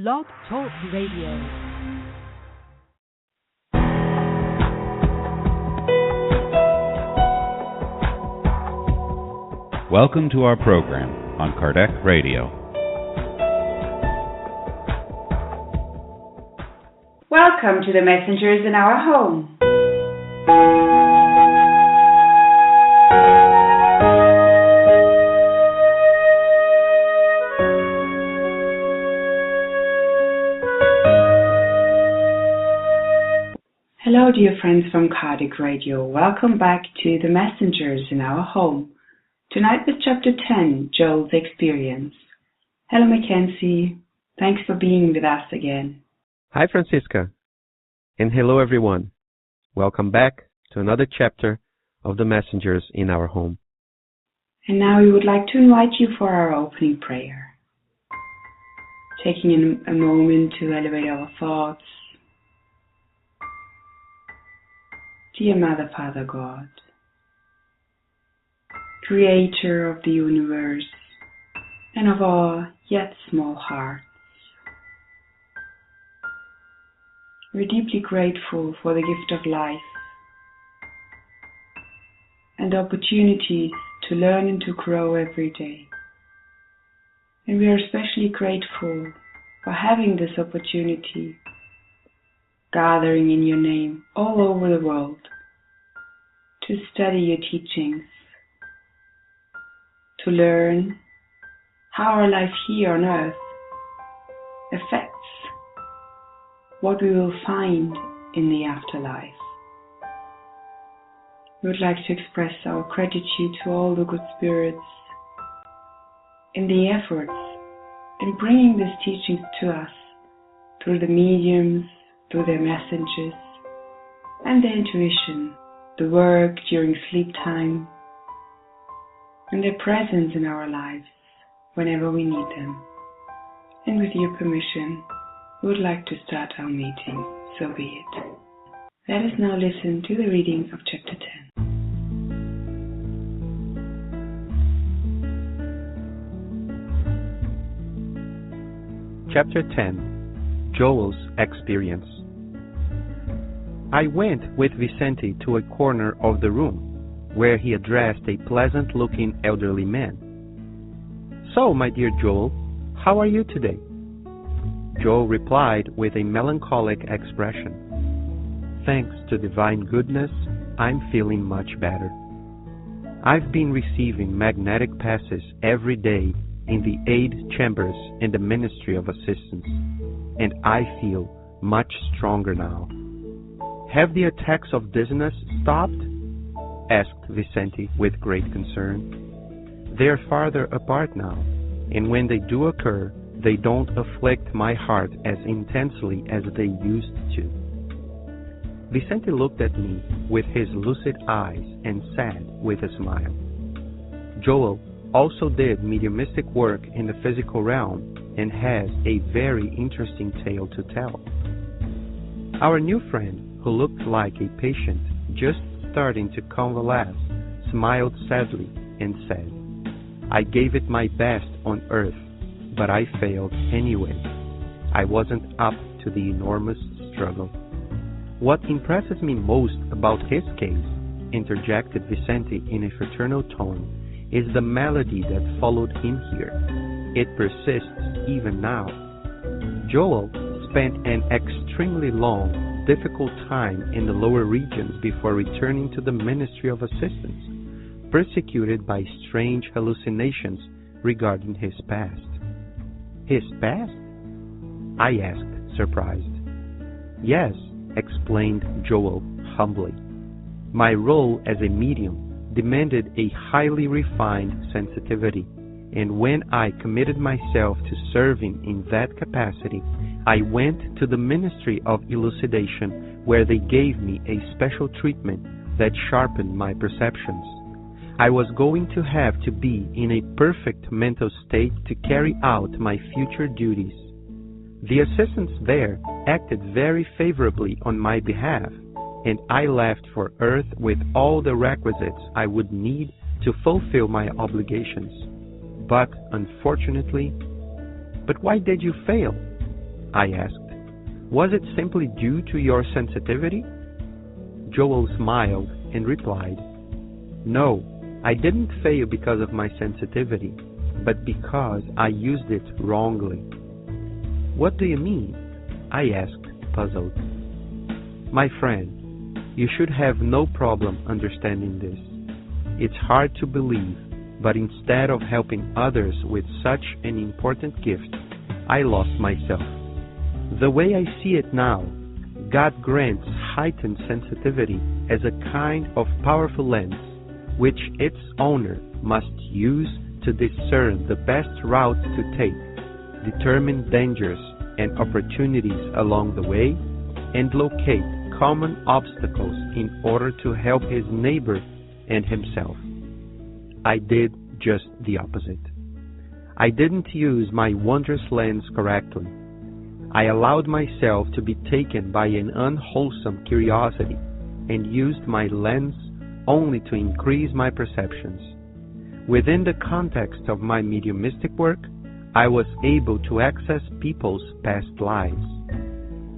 Blog Talk Radio. Welcome to our program on Kardec Radio. Welcome to the messengers in our home. Hello, dear friends from Kardec Radio. Welcome back to the messengers in our home. Tonight with Chapter 10, Joel's Experience. Hello, Mackenzie. Thanks for being with us again. Hi, Francisca. And hello, everyone. Welcome back to another chapter of the messengers in our home. And now we would like to invite you for our opening prayer. Taking a moment to elevate our thoughts. Dear Mother, Father, God, Creator of the universe and of our yet small hearts, we're deeply grateful for the gift of life and the opportunity to learn and to grow every day. And we are especially grateful for having this opportunity, gathering in your name all over the world to study your teachings, to learn how our life here on earth affects what we will find in the afterlife. We would like to express our gratitude to all the good spirits in the efforts in bringing these teachings to us through the mediums, through their messages and their intuition, the work during sleep time, and their presence in our lives whenever we need them. And with your permission, we would like to start our meeting, so be it. Let us now listen to the reading of Chapter 10. Chapter 10, Joel's Experience. I went with Vicente to a corner of the room, where he addressed a pleasant-looking elderly man. "So, my dear Joel, how are you today?" Joel replied with a melancholic expression. "Thanks to divine goodness, I'm feeling much better. I've been receiving magnetic passes every day in the aid chambers in the Ministry of Assistance, and I feel much stronger now." "Have the attacks of dizziness stopped?" asked Vicente with great concern. "They are farther apart now, and when they do occur, they don't afflict my heart as intensely as they used to." Vicente looked at me with his lucid eyes and said with a smile, "Joel also did mediumistic work in the physical realm and has a very interesting tale to tell." Our new friend, who looked like a patient just starting to convalesce, smiled sadly and said, "I gave it my best on earth, but I failed anyway. I wasn't up to the enormous struggle." "What impresses me most about his case," interjected Vicente in a fraternal tone, "is the melody that followed him here. It persists even now. Joel spent an extremely long, difficult time in the lower regions before returning to the Ministry of Assistance, persecuted by strange hallucinations regarding his past." "His past?" I asked, surprised. "Yes," explained Joel humbly. "My role as a medium demanded a highly refined sensitivity, and when I committed myself to serving in that capacity, I went to the Ministry of Elucidation, where they gave me a special treatment that sharpened my perceptions. I was going to have to be in a perfect mental state to carry out my future duties. The assistants there acted very favorably on my behalf, and I left for Earth with all the requisites I would need to fulfill my obligations. But, unfortunately... But why did you fail?" I asked. Was it simply due to your sensitivity? Joel smiled and replied, No, I didn't fail because of my sensitivity, but because I used it wrongly. What do you mean? I asked, puzzled. My friend, you should have no problem understanding this. It's hard to believe, but instead of helping others with such an important gift, I lost myself. The way I see it now, God grants heightened sensitivity as a kind of powerful lens, which its owner must use to discern the best route to take, determine dangers and opportunities along the way, and locate common obstacles in order to help his neighbor and himself. I did just the opposite. I didn't use my wondrous lens correctly. I allowed myself to be taken by an unwholesome curiosity and used my lens only to increase my perceptions. Within the context of my mediumistic work, I was able to access people's past lives.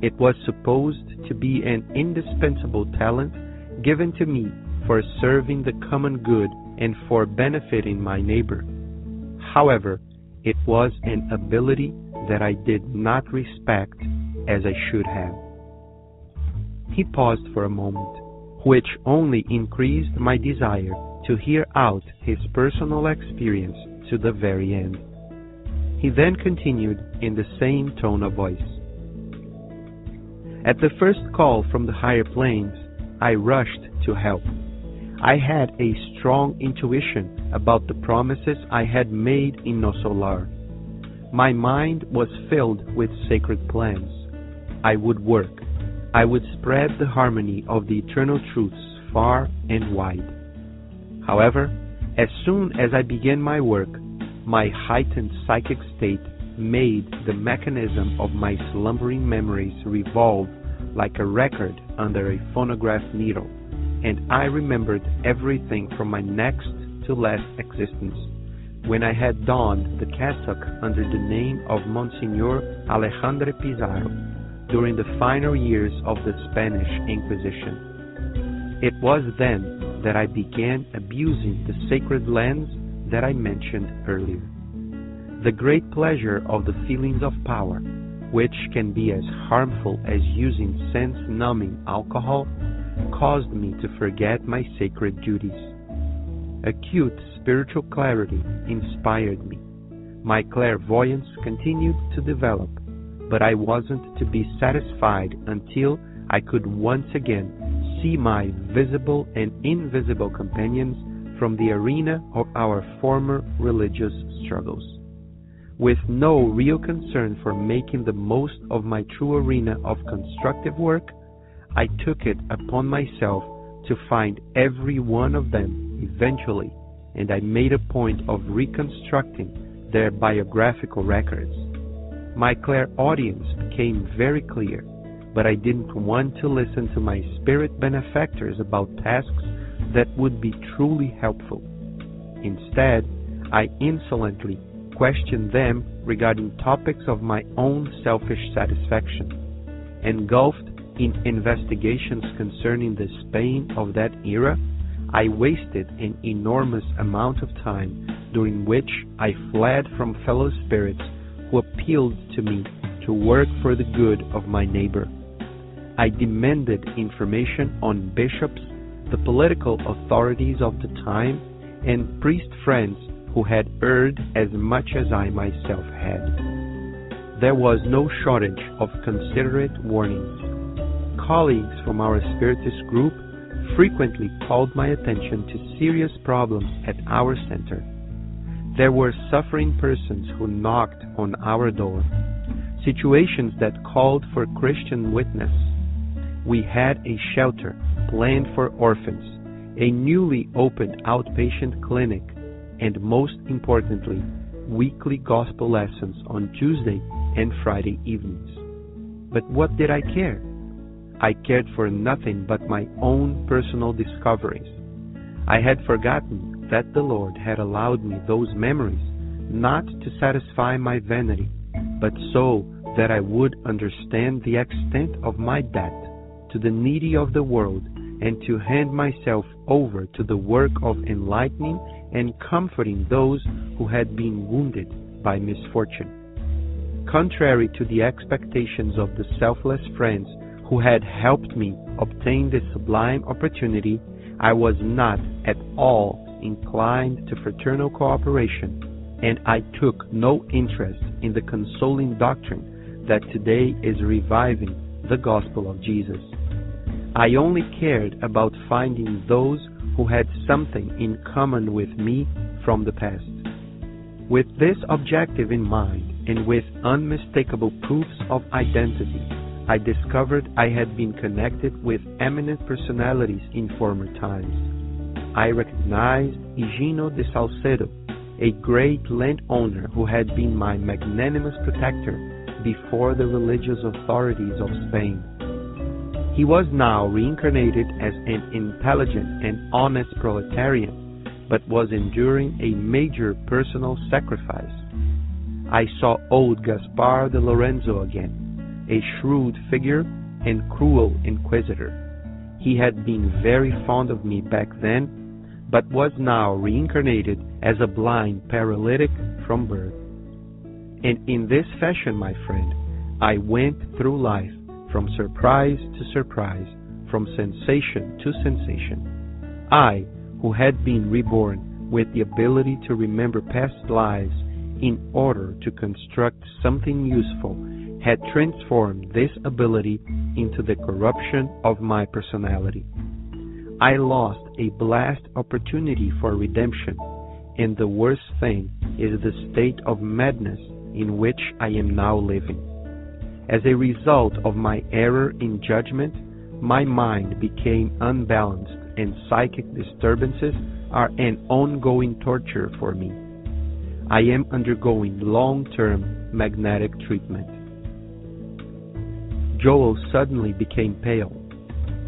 It was supposed to be an indispensable talent given to me for serving the common good and for benefiting my neighbor. However, it was an ability that I did not respect as I should have. He paused for a moment, which only increased my desire to hear out his personal experience to the very end. He then continued in the same tone of voice. At the first call from the higher planes, I rushed to help. I had a strong intuition about the promises I had made in No Solar. My mind was filled with sacred plans. I would work. I would spread the harmony of the eternal truths far and wide. However, as soon as I began my work, my heightened psychic state made the mechanism of my slumbering memories revolve like a record under a phonograph needle, and I remembered everything from my next to last existence, when I had donned the cassock under the name of Monsignor Alejandro Pizarro during the final years of the Spanish Inquisition. It was then that I began abusing the sacred lens that I mentioned earlier. The great pleasure of the feelings of power, which can be as harmful as using sense-numbing alcohol, caused me to forget my sacred duties. Acute spiritual clarity inspired me. My clairvoyance continued to develop, but I wasn't to be satisfied until I could once again see my visible and invisible companions from the arena of our former religious struggles. With no real concern for making the most of my true arena of constructive work, I took it upon myself to find every one of them eventually, and I made a point of reconstructing their biographical records. My clairaudience became very clear, but I didn't want to listen to my spirit benefactors about tasks that would be truly helpful. Instead, I insolently questioned them regarding topics of my own selfish satisfaction. Engulfed in investigations concerning the Spain of that era, I wasted an enormous amount of time, during which I fled from fellow spirits who appealed to me to work for the good of my neighbor. I demanded information on bishops, the political authorities of the time, and priest friends who had erred as much as I myself had. There was no shortage of considerate warnings. Colleagues from our Spiritist group frequently called my attention to serious problems at our center. There were suffering persons who knocked on our door, situations that called for Christian witness. We had a shelter planned for orphans, a newly opened outpatient clinic, and most importantly, weekly gospel lessons on Tuesday and Friday evenings. But what did I care? I cared for nothing but my own personal discoveries. I had forgotten that the Lord had allowed me those memories not to satisfy my vanity, but so that I would understand the extent of my debt to the needy of the world, and to hand myself over to the work of enlightening and comforting those who had been wounded by misfortune. Contrary to the expectations of the selfless friends who had helped me obtain this sublime opportunity, I was not at all inclined to fraternal cooperation, and I took no interest in the consoling doctrine that today is reviving the gospel of Jesus. I only cared about finding those who had something in common with me from the past. With this objective in mind, and with unmistakable proofs of identity, I discovered I had been connected with eminent personalities in former times. I recognized Higino de Salcedo, a great landowner who had been my magnanimous protector before the religious authorities of Spain. He was now reincarnated as an intelligent and honest proletarian, but was enduring a major personal sacrifice. I saw old Gaspar de Lorenzo again, a shrewd figure and cruel inquisitor. He had been very fond of me back then, but was now reincarnated as a blind paralytic from birth. And in this fashion, my friend, I went through life, from surprise to surprise, from sensation to sensation. I, who had been reborn with the ability to remember past lives in order to construct something useful, had transformed this ability into the corruption of my personality. I lost a blessed opportunity for redemption, and the worst thing is the state of madness in which I am now living. As a result of my error in judgment, my mind became unbalanced, and psychic disturbances are an ongoing torture for me. I am undergoing long-term magnetic treatment. Joel suddenly became pale.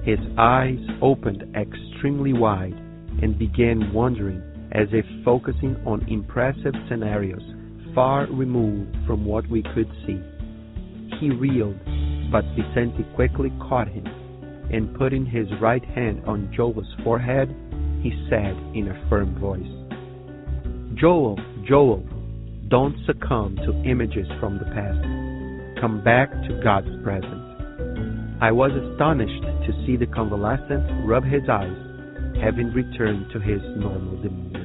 His eyes opened extremely wide and began wandering, as if focusing on impressive scenarios far removed from what we could see. He reeled, but Vicente quickly caught him, and putting his right hand on Joel's forehead, he said in a firm voice, Joel, don't succumb to images from the past. Come back to God's presence. I was astonished to see the convalescent rub his eyes, having returned to his normal demeanor.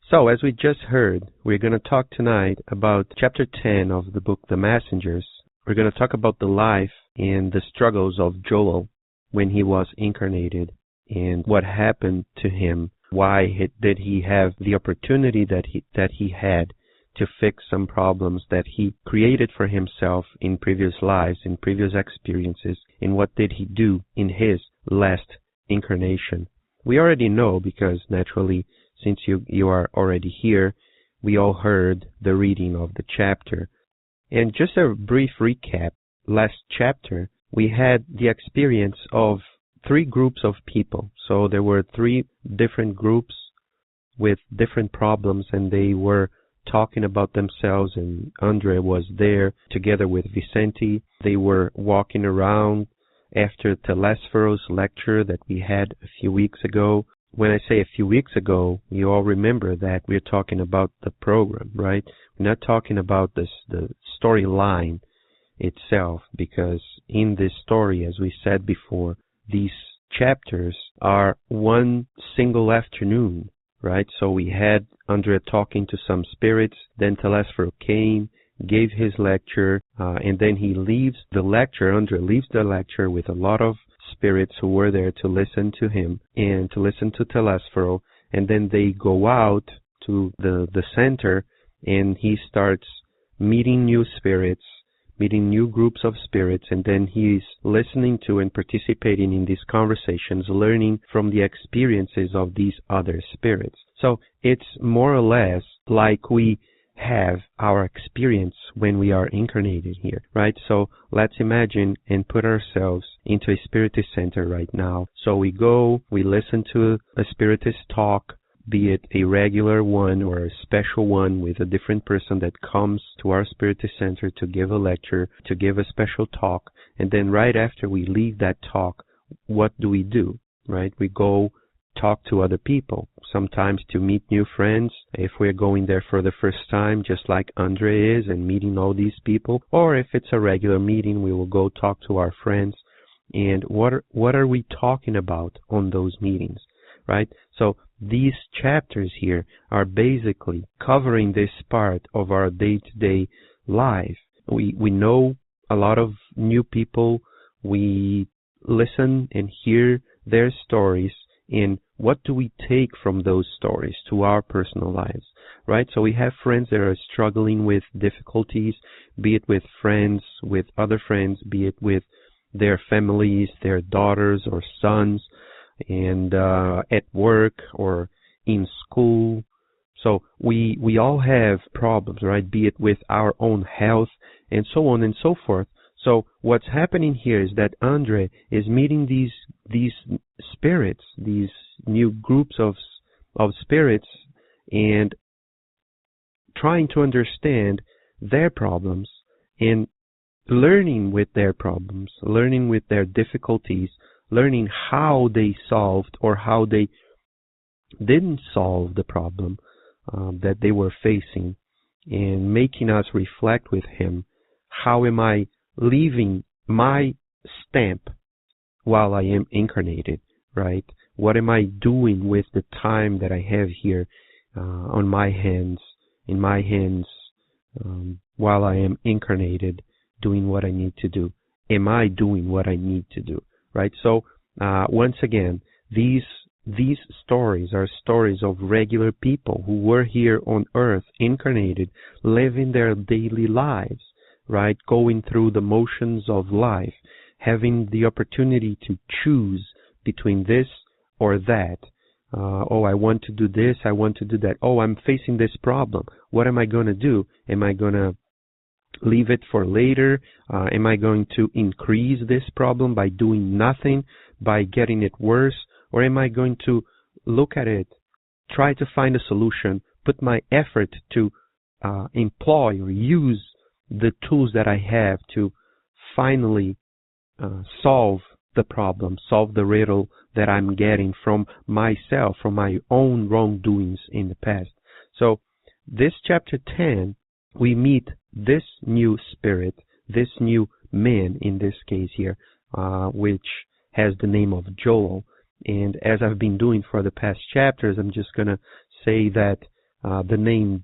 So, as we just heard, we're going to talk tonight about chapter 10 of the book The Messengers. We're going to talk about the life and the struggles of Joel when he was incarnated, and what happened to him. Why did he have the opportunity that he had to fix some problems that he created for himself in previous lives, in previous experiences, and what did he do in his last incarnation? We already know, because naturally, since you are already here, we all heard the reading of the chapter. And just a brief recap, last chapter, we had the experience of 3 groups of people. So there were 3 different groups with different problems, and they were talking about themselves, and Andre was there together with Vicente. They were walking around after Telesfero's lecture that we had a few weeks ago. When I say a few weeks ago, you all remember that we're talking about the program, right? We're not talking about the storyline itself, because in this story, as we said before, these chapters are one single afternoon, right? So we had Andrea talking to some spirits, then Telesfero came, gave his lecture, and then he leaves the lecture. Andrea leaves the lecture with a lot of spirits who were there to listen to him and to listen to Telesfero, and then they go out to the center, and he starts meeting new spirits, meeting new groups of spirits, and then he's listening to and participating in these conversations, learning from the experiences of these other spirits. So it's more or less like we have our experience when we are incarnated here, right? So let's imagine and put ourselves into a spiritist center right now. So we go, we listen to a spiritist talk, be it a regular one or a special one with a different person that comes to our spiritist center to give a lecture, to give a special talk. And then right after we leave that talk, what do? Right? We go talk to other people, sometimes to meet new friends, if we're going there for the first time, just like Andre is, and meeting all these people. Or if it's a regular meeting, we will go talk to our friends. And what are we talking about on those meetings, right? So these chapters here are basically covering this part of our day-to-day life. We know a lot of new people. We listen and hear their stories. And what do we take from those stories to our personal lives, right? So we have friends that are struggling with difficulties, be it with friends, with other friends, be it with their families, their daughters or sons, and at work or in school. So we all have problems, right? Be it with our own health and so on and so forth. So what's happening here is that Andre is meeting these spirits, these new groups of spirits, and trying to understand their problems and learning with their problems, learning with their difficulties, learning how they solved or how they didn't solve the problem that they were facing, and making us reflect with him, how am I leaving my stamp while I am incarnated, right? What am I doing with the time that I have here in my hands, while I am incarnated, doing what I need to do? Am I doing what I need to do, right? So once again, these stories are stories of regular people who were here on earth, incarnated, living their daily lives, right? Going through the motions of life, having the opportunity to choose between this or that. Oh, I want to do this, I want to do that. Oh, I'm facing this problem. What am I going to do? Am I going to leave it for later? Am I going to increase this problem by doing nothing, by getting it worse? Or am I going to look at it, try to find a solution, put my effort to employ or use the tools that I have to finally solve the problem, solve the riddle that I'm getting from myself, from my own wrongdoings in the past. So this chapter 10, we meet this new spirit, this new man in this case here, which has the name of Joel. And as I've been doing for the past chapters, I'm just going to say that the name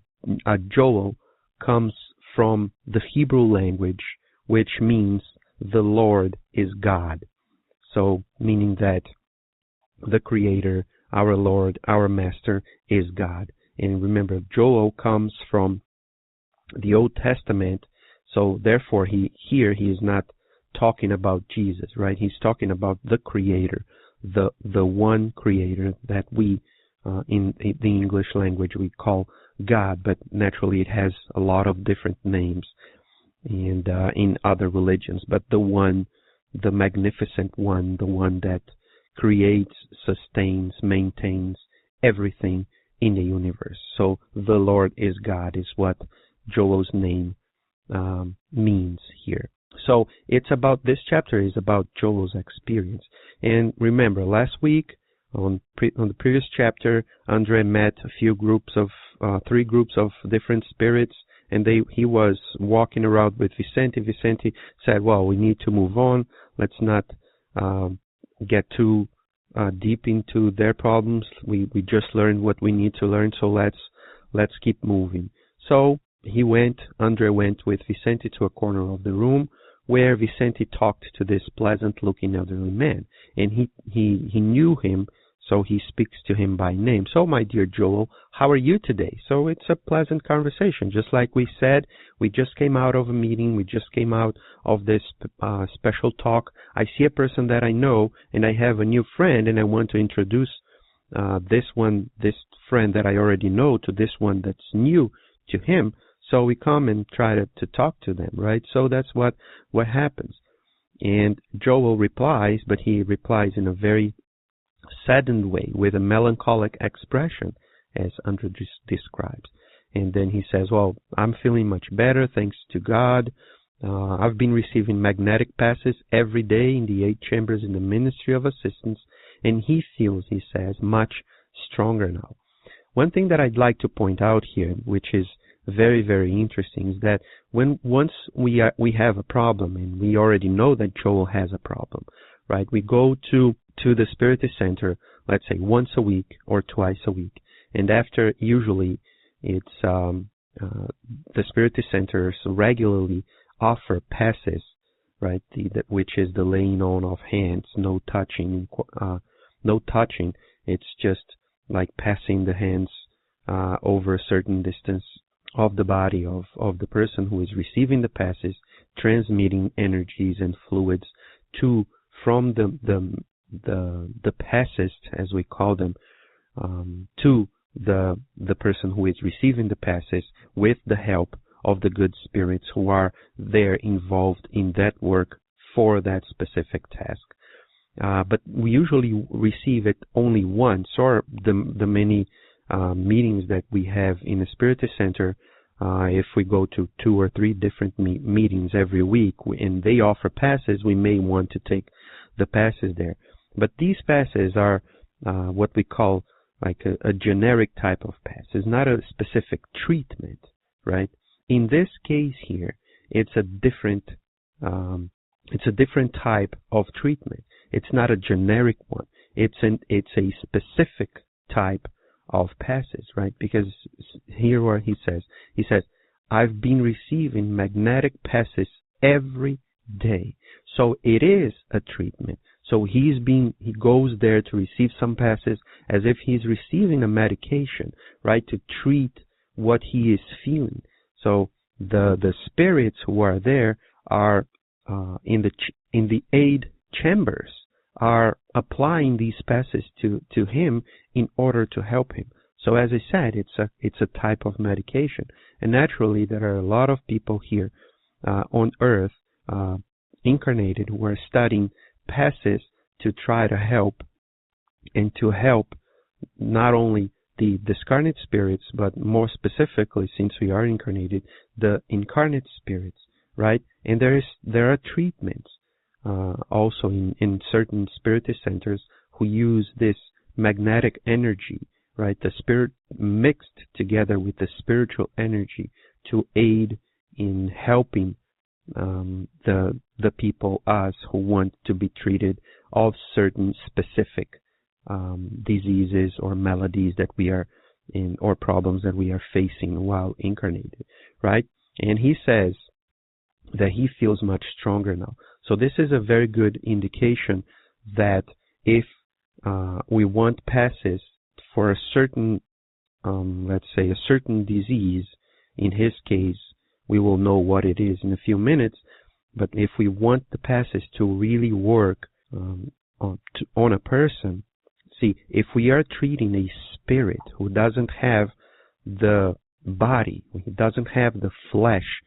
Joel comes from the Hebrew language, which means the Lord is God. So meaning that the Creator, our Lord, our Master is God. And remember, Joel comes from the Old Testament, so therefore he is not talking about Jesus, right? He's talking about the Creator, the one Creator that we in the English language we call God, but naturally it has a lot of different names and in other religions, but the magnificent one, the one that creates, sustains, maintains everything in the universe. So the Lord is God is what Joel's name means here. So it's about, this chapter is about Joel's experience. And remember, last week on the previous chapter, Andre met a few groups of 3 groups of different spirits, and he was walking around with Vicente. Vicente said, well, we need to move on. Let's not get too deep into their problems. We just learned what we need to learn, so let's keep moving. So Andre went with Vicente to a corner of the room where Vicente talked to this pleasant-looking elderly man. And he knew him, so he speaks to him by name. So, my dear Joel, how are you today? So it's a pleasant conversation. Just like we said, we just came out of a meeting. We just came out of this special talk. I see a person that I know, and I have a new friend, and I want to introduce this friend that I already know to this one that's new to him. So we come and try to talk to them, right? So that's what happens. And Joel replies, but he replies in a very saddened way, with a melancholic expression, as Andre describes. And then he says, well, I'm feeling much better, thanks to God. I've been receiving magnetic passes every day in the 8 chambers in the Ministry of Assistance, and he feels, he says, much stronger now. One thing that I'd like to point out here, which is very, very interesting, is that once we have a problem, and we already know that Joel has a problem, right? We go to the Spiritist Center, let's say once a week or twice a week, and after, usually it's the Spiritist Centers regularly offer passes, right? Which is the laying on of hands, no touching. It's just like passing the hands over a certain distance of the body of the person who is receiving the passes, transmitting energies and fluids from the passist, as we call them, to the person who is receiving the passes, with the help of the good spirits who are there involved in that work for that specific task. But we usually receive it only once, or the many meetings that we have in the Spiritist Center. If we go to 2 or 3 different meetings every week and they offer passes, we may want to take the passes there. But these passes are what we call like a generic type of pass. It's not a specific treatment, right? In this case here, it's a different type of treatment. It's not a generic one. It's a specific type of passes, right? Because here what he says, I've been receiving magnetic passes every day. So it is a treatment. So he goes there to receive some passes as if he's receiving a medication, right? To treat what he is feeling. So the spirits who are there are in the 8 chambers, are applying these passes to him in order to help him. So as I said, it's a type of medication, and naturally there are a lot of people here on Earth, incarnated, who are studying passes to try to help, and to help not only the discarnate spirits, but more specifically, since we are incarnated, the incarnate spirits, right? And there are treatments also in certain Spiritist centers who use this magnetic energy, right? The spirit mixed together with the spiritual energy to aid in helping the people, us, who want to be treated of certain specific diseases or maladies that we are in, or problems that we are facing while incarnated, right? And he says that he feels much stronger now. So this is a very good indication that if we want passes for a certain, let's say, a certain disease, in his case, we will know what it is in a few minutes, but if we want the passes to really work on a person, see, if we are treating a spirit who doesn't have the body, who doesn't have the flesh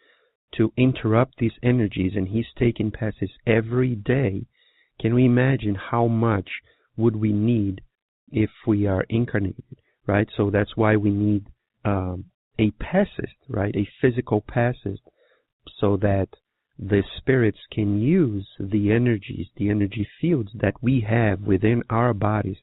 to interrupt these energies, and he's taking passes every day, can we imagine how much would we need if we are incarnated, right? So that's why we need a passist, right? A physical passist, so that the spirits can use the energies, the energy fields that we have within our bodies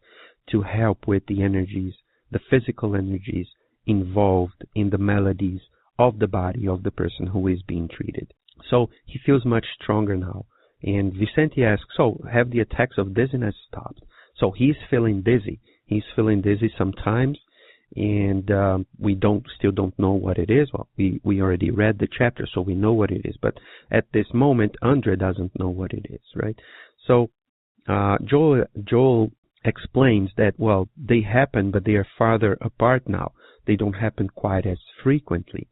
to help with the energies, the physical energies involved in the maladies of the body of the person who is being treated. So he feels much stronger now. And Vicente asks, so have the attacks of dizziness stopped? So he's feeling dizzy. He's feeling dizzy sometimes, and we still don't know what it is. Well, we already read the chapter, so we know what it is. But at this moment, Andre doesn't know what it is, right? So Joel explains that, well, they happen, but they are farther apart now. They don't happen quite as frequently.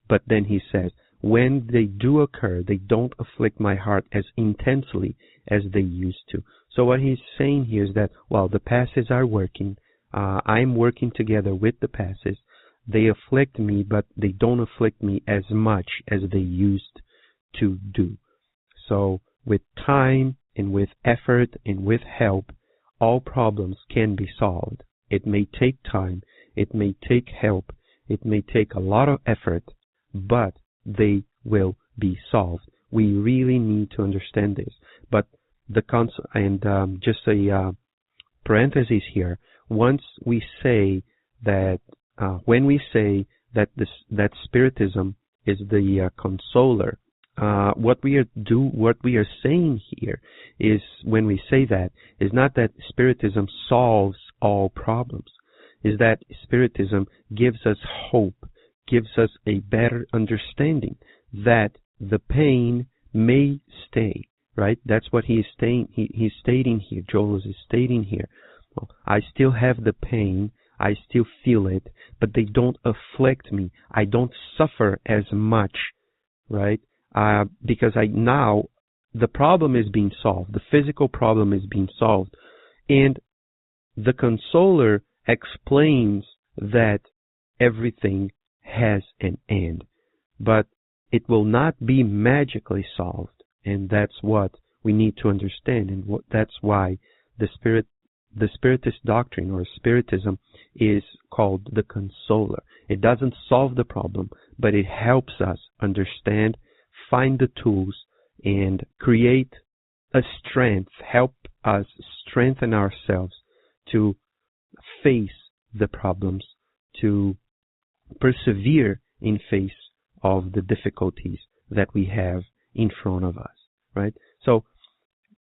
But then he says, when they do occur, they don't afflict my heart as intensely as they used to. So what he's saying here is that, well, the passes are working. I'm working together with the passes. They afflict me, but they don't afflict me as much as they used to do. So with time and with effort and with help, all problems can be solved. It may take time, it may take help, it may take a lot of effort, but they will be solved. We really need to understand this. But just a parenthesis here. Once we say that, when we say that that Spiritism is the consoler, what we are saying here is, when we say that, is not that Spiritism solves all problems. Is that Spiritism gives us hope, gives us a better understanding that the pain may stay, right? That's what he's stating here. Joel is stating here. I still have the pain, I still feel it, but they don't afflict me. I don't suffer as much, right? Because now the problem is being solved. The physical problem is being solved. And the consoler explains that everything has an end. But it will not be magically solved. And that's what we need to understand. And that's why the Spiritist doctrine, or Spiritism, is called the consoler. It doesn't solve the problem, but it helps us understand, find the tools, and create a strength, help us strengthen ourselves to face the problems, to persevere in face of the difficulties that we have in front of us, right? So,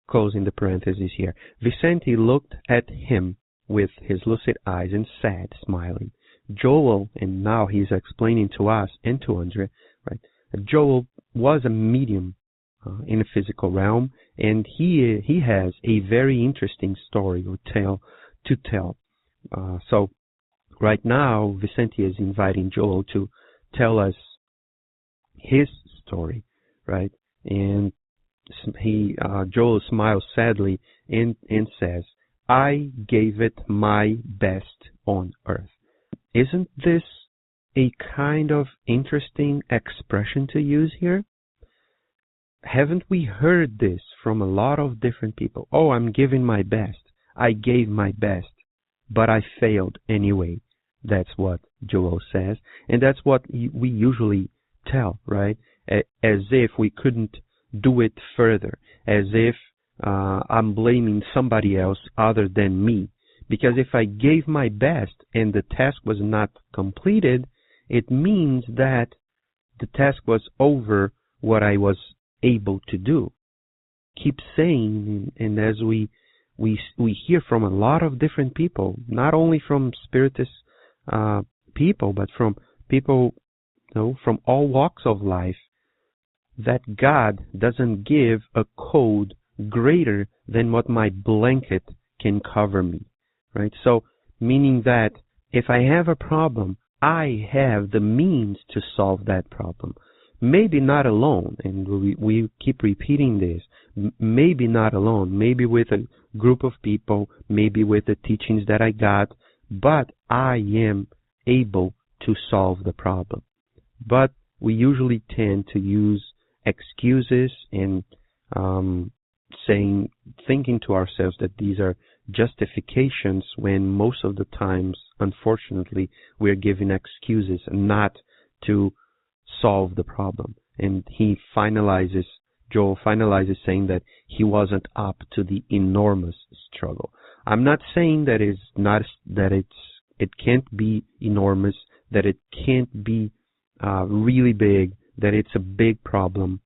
closing the parenthesis here, Vicente looked at him with his lucid eyes and said, smiling, Joel, and now he's explaining to us and to Andre, right? Joel was a medium in the physical realm, and he has a very interesting story to tell. So right now, Vicente is inviting Joel to tell us his story, right? And Joel smiles sadly and says, I gave it my best on earth. Isn't this a kind of interesting expression to use here? Haven't we heard this from a lot of different people? Oh, I'm giving my best. I gave my best, but I failed anyway. That's what Joel says. And that's what we usually tell, right? As if we couldn't do it further. As if I'm blaming somebody else other than me. Because if I gave my best and the task was not completed, it means that the task was over what I was able to do. Keep saying, and as we hear from a lot of different people, not only from Spiritist people, but from people, from all walks of life, that God doesn't give a code greater than what my blanket can cover me, right? So, meaning that if I have a problem, I have the means to solve that problem. Maybe not alone, and we keep repeating this, maybe not alone, maybe with a group of people, maybe with the teachings that I got, but I am able to solve the problem. But we usually tend to use excuses and thinking to ourselves that these are justifications, when most of the times, unfortunately, we're giving excuses not to solve the problem. And Joel finalizes saying that he wasn't up to the enormous struggle. I'm not saying that it can't be enormous, that it can't be really big, that it's a big problem.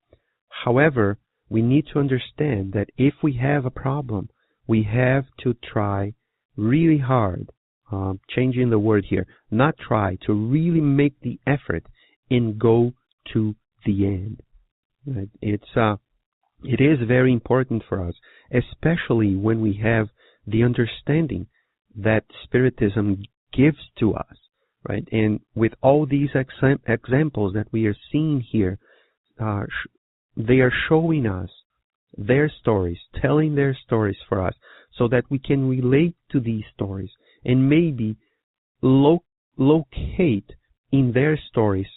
However, we need to understand that if we have a problem, we have to try really hard, changing the word here, not try, to really make the effort and go to the end. Right? It is very important for us, especially when we have the understanding that Spiritism gives to us, right? And with all these examples that we are seeing here, they are showing us their stories, telling their stories for us, so that we can relate to these stories and maybe locate in their stories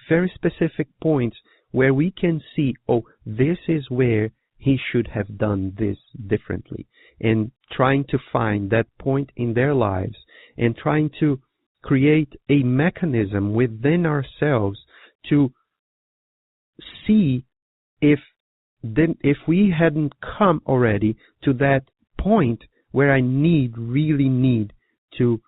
very specific points where we can see, oh, this is where he should have done this differently, and trying to find that point in their lives and trying to create a mechanism within ourselves to see if we hadn't come already to that point where I really need to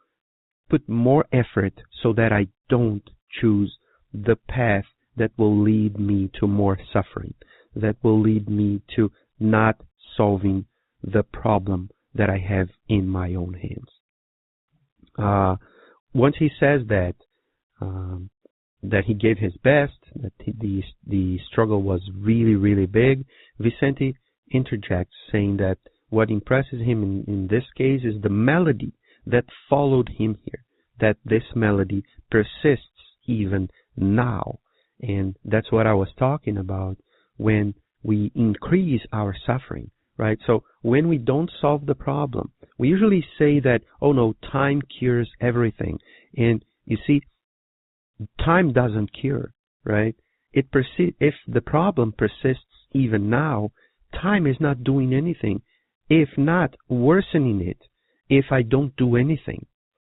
put more effort so that I don't choose the path that will lead me to more suffering, that will lead me to not solving the problem that I have in my own hands. Once he says that he gave his best, that the struggle was really, really big, Vicente interjects, saying that what impresses him in this case is the melody that followed him here, that this melody persists even now. And that's what I was talking about when we increase our suffering, right? So when we don't solve the problem, we usually say that, oh no, time cures everything. And you see, time doesn't cure, right? If the problem persists even now, time is not doing anything, if not worsening it, if I don't do anything,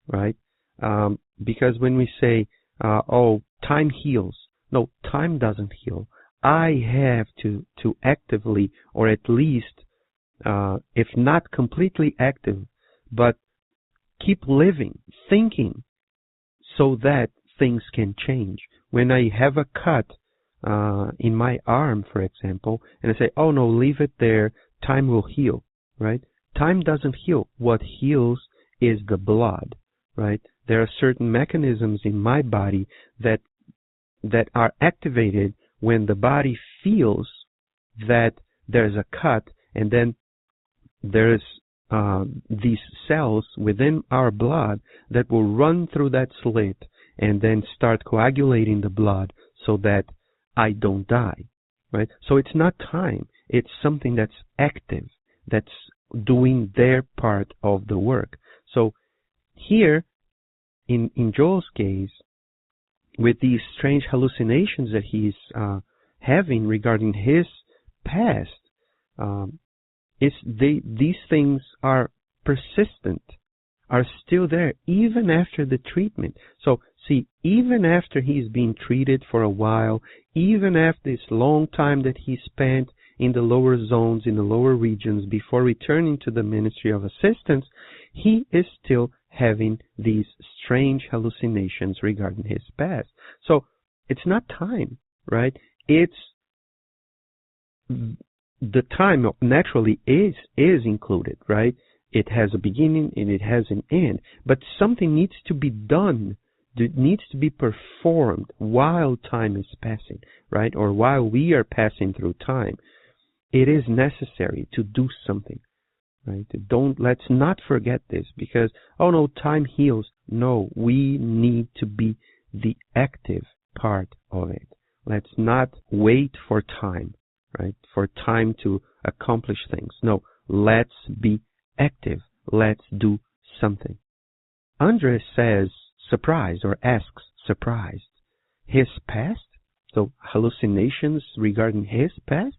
right? Because when we say, oh, time heals, no, time doesn't heal. I have to actively, or at least, if not completely active, but keep living, thinking, so that things can change. When I have a cut in my arm, for example, and I say, oh no, leave it there, time will heal, right? Time doesn't heal. What heals is the blood, right? There are certain mechanisms in my body that are activated when the body feels that there's a cut, and then there's these cells within our blood that will run through that slit and then start coagulating the blood so that I don't die, right? So it's not time. It's something that's active, that's doing their part of the work. So here, in Joel's case, with these strange hallucinations that he's having regarding his past, these things are persistent, are still there, even after the treatment. So, see, even after he's been treated for a while, even after this long time that he spent in the lower zones, in the lower regions, before returning to the Ministry of Assistance, he is still having these strange hallucinations regarding his past. So, it's not time, right? It's the time naturally is included, right? It has a beginning and it has an end, but something needs to be done. It needs to be performed while time is passing, right? Or while we are passing through time. It is necessary to do something, right? Let's not forget this, because, oh no, time heals. No, we need to be the active part of it. Let's not wait for time, right? For time to accomplish things. No, let's be active. Let's do something. Andres says surprised, or asks surprised. His past? So hallucinations regarding his past?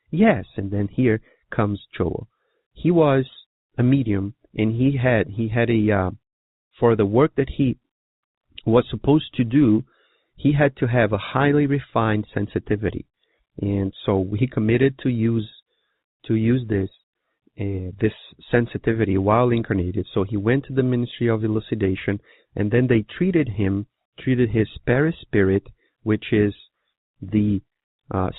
Yes, and then here comes Joel. He was a medium, and he had a for the work that he was supposed to do, he had to have a highly refined sensitivity. And so he committed to use this sensitivity while incarnated. So he went to the Ministry of Elucidation, and then they treated his perispirit, which is the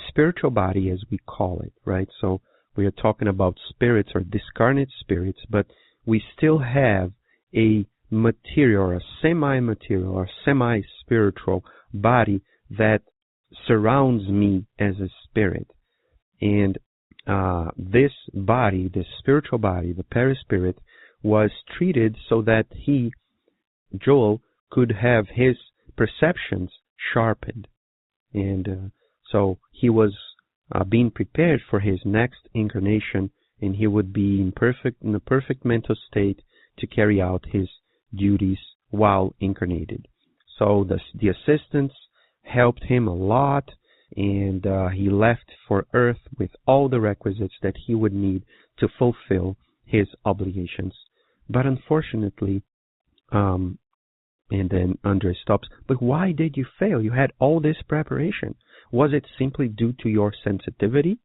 spiritual body, as we call it, right? So we are talking about spirits or discarnate spirits, but we still have a material or a semi-material or semi-spiritual body that surrounds me as a spirit. And this body, this spiritual body, the perispirit, was treated so that Joel, could have his perceptions sharpened. And so he was being prepared for his next incarnation, and he would be in a perfect mental state to carry out his duties while incarnated. So the assistants helped him a lot, and he left for Earth with all the requisites that he would need to fulfill his obligations. But unfortunately, and then Andre stops, but why did you fail? You had all this preparation. Was it simply due to your sensitivity?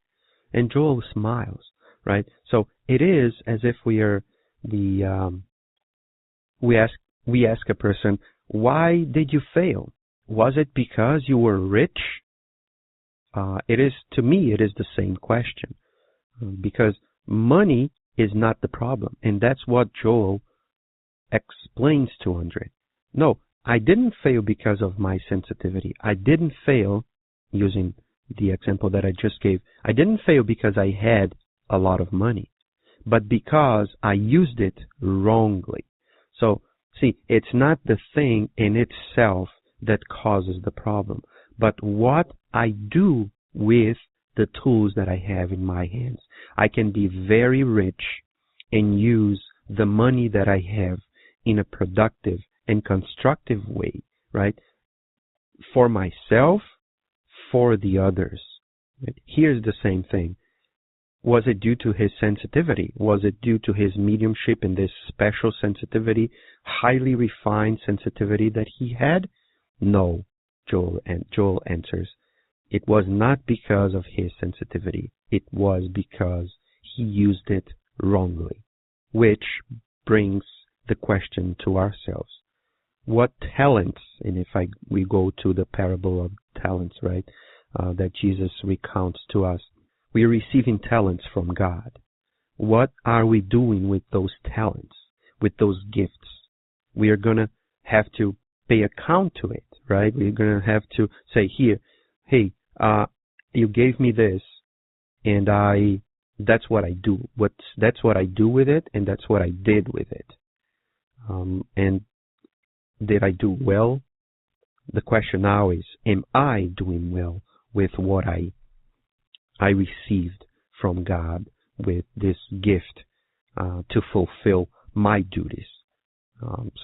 And Joel smiles, right? So it is as if we are we ask a person, why did you fail? Was it because you were rich? To me, it is the same question, because money is not the problem, and that's what Joel explains to Andre. No, I didn't fail because of my sensitivity. I didn't fail, using the example that I just gave, I didn't fail because I had a lot of money, but because I used it wrongly. So, see, it's not the thing in itself that causes the problem, but what I do with the tools that I have in my hands. I can be very rich and use the money that I have in a productive and constructive way, right? For myself, for the others. Right? Here's the same thing. Was it due to his sensitivity? Was it due to his mediumship and this special sensitivity, highly refined sensitivity that he had? No, Joel answers. It was not because of his sensitivity. It was because he used it wrongly, which brings the question to ourselves. What talents, and if we go to the parable of talents, right, that Jesus recounts to us, we are receiving talents from God. What are we doing with those talents, with those gifts? We are going to have to pay account to it, right? We're going to have to say, here, hey, you gave me this, and that's what I do. That's what I do with it, and that's what I did with it. And did I do well? The question now is, am I doing well with what I received from God, with this gift to fulfill my duties?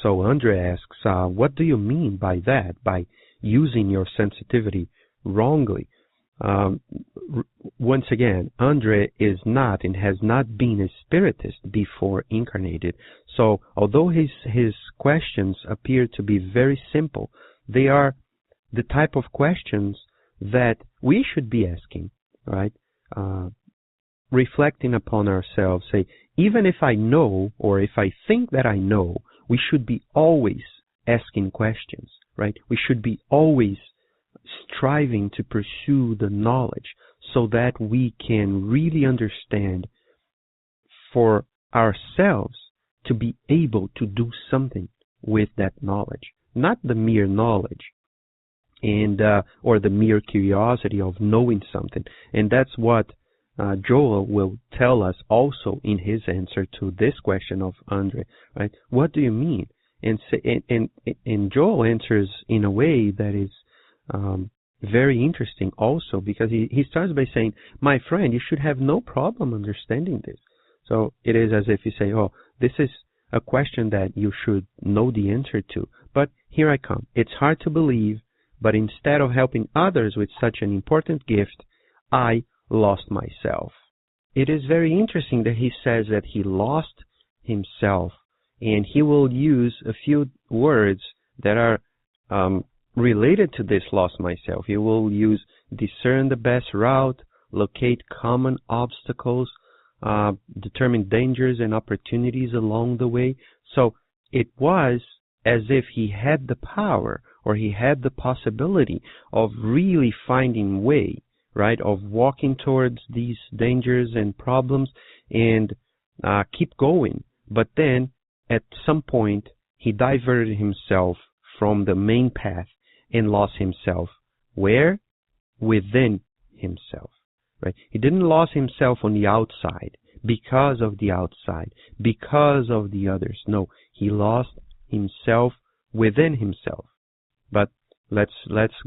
So Andre asks, what do you mean by that, by using your sensitivity wrongly? Once again, Andre is not and has not been a spiritist before incarnated. So although his questions appear to be very simple, they are the type of questions that we should be asking, right? Reflecting upon ourselves, say, even if I know, or if I think that I know, we should be always asking questions, right? We should be always striving to pursue the knowledge so that we can really understand for ourselves, to be able to do something with that knowledge, not the mere knowledge and or the mere curiosity of knowing something. And that's what Joel will tell us also in his answer to this question of Andre, right? What do you mean? And Joel answers in a way that is very interesting also, because he starts by saying, my friend, you should have no problem understanding this. So it is as if you say, oh, this is a question that you should know the answer to. But here I come. It's hard to believe, but instead of helping others with such an important gift, I lost myself. It is very interesting that he says that he lost himself, and he will use a few words that are related to this lost myself. He will use discern the best route, locate common obstacles, determine dangers and opportunities along the way. So it was as if he had the power, or he had the possibility of really finding way, right, of walking towards these dangers and problems and keep going. But then at some point he diverted himself from the main path and lost himself. Where? Within himself. Right? He didn't lose himself on the outside, because of the outside, because of the others. No, he lost himself within himself. But let's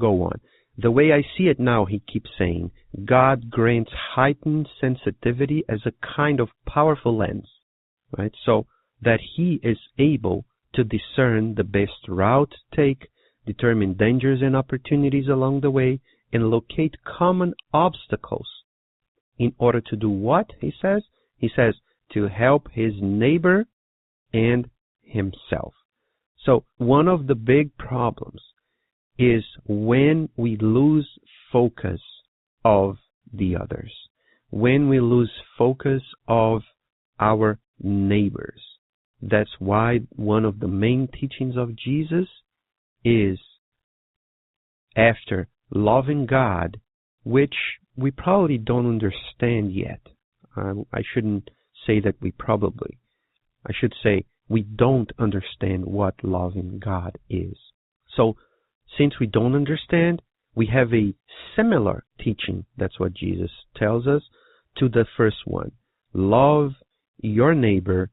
go on. The way I see it now, he keeps saying, God grants heightened sensitivity as a kind of powerful lens, right? So that he is able to discern the best route to take, determine dangers and opportunities along the way, and locate common obstacles. In order to do what, he says? He says to help his neighbor and himself. So one of the big problems is when we lose focus of the others, when we lose focus of our neighbors. That's why one of the main teachings of Jesus is, after loving God, which we probably don't understand yet. I shouldn't say that we probably. I should say we don't understand what loving God is. So, since we don't understand, we have a similar teaching, that's what Jesus tells us, to the first one. Love your neighbor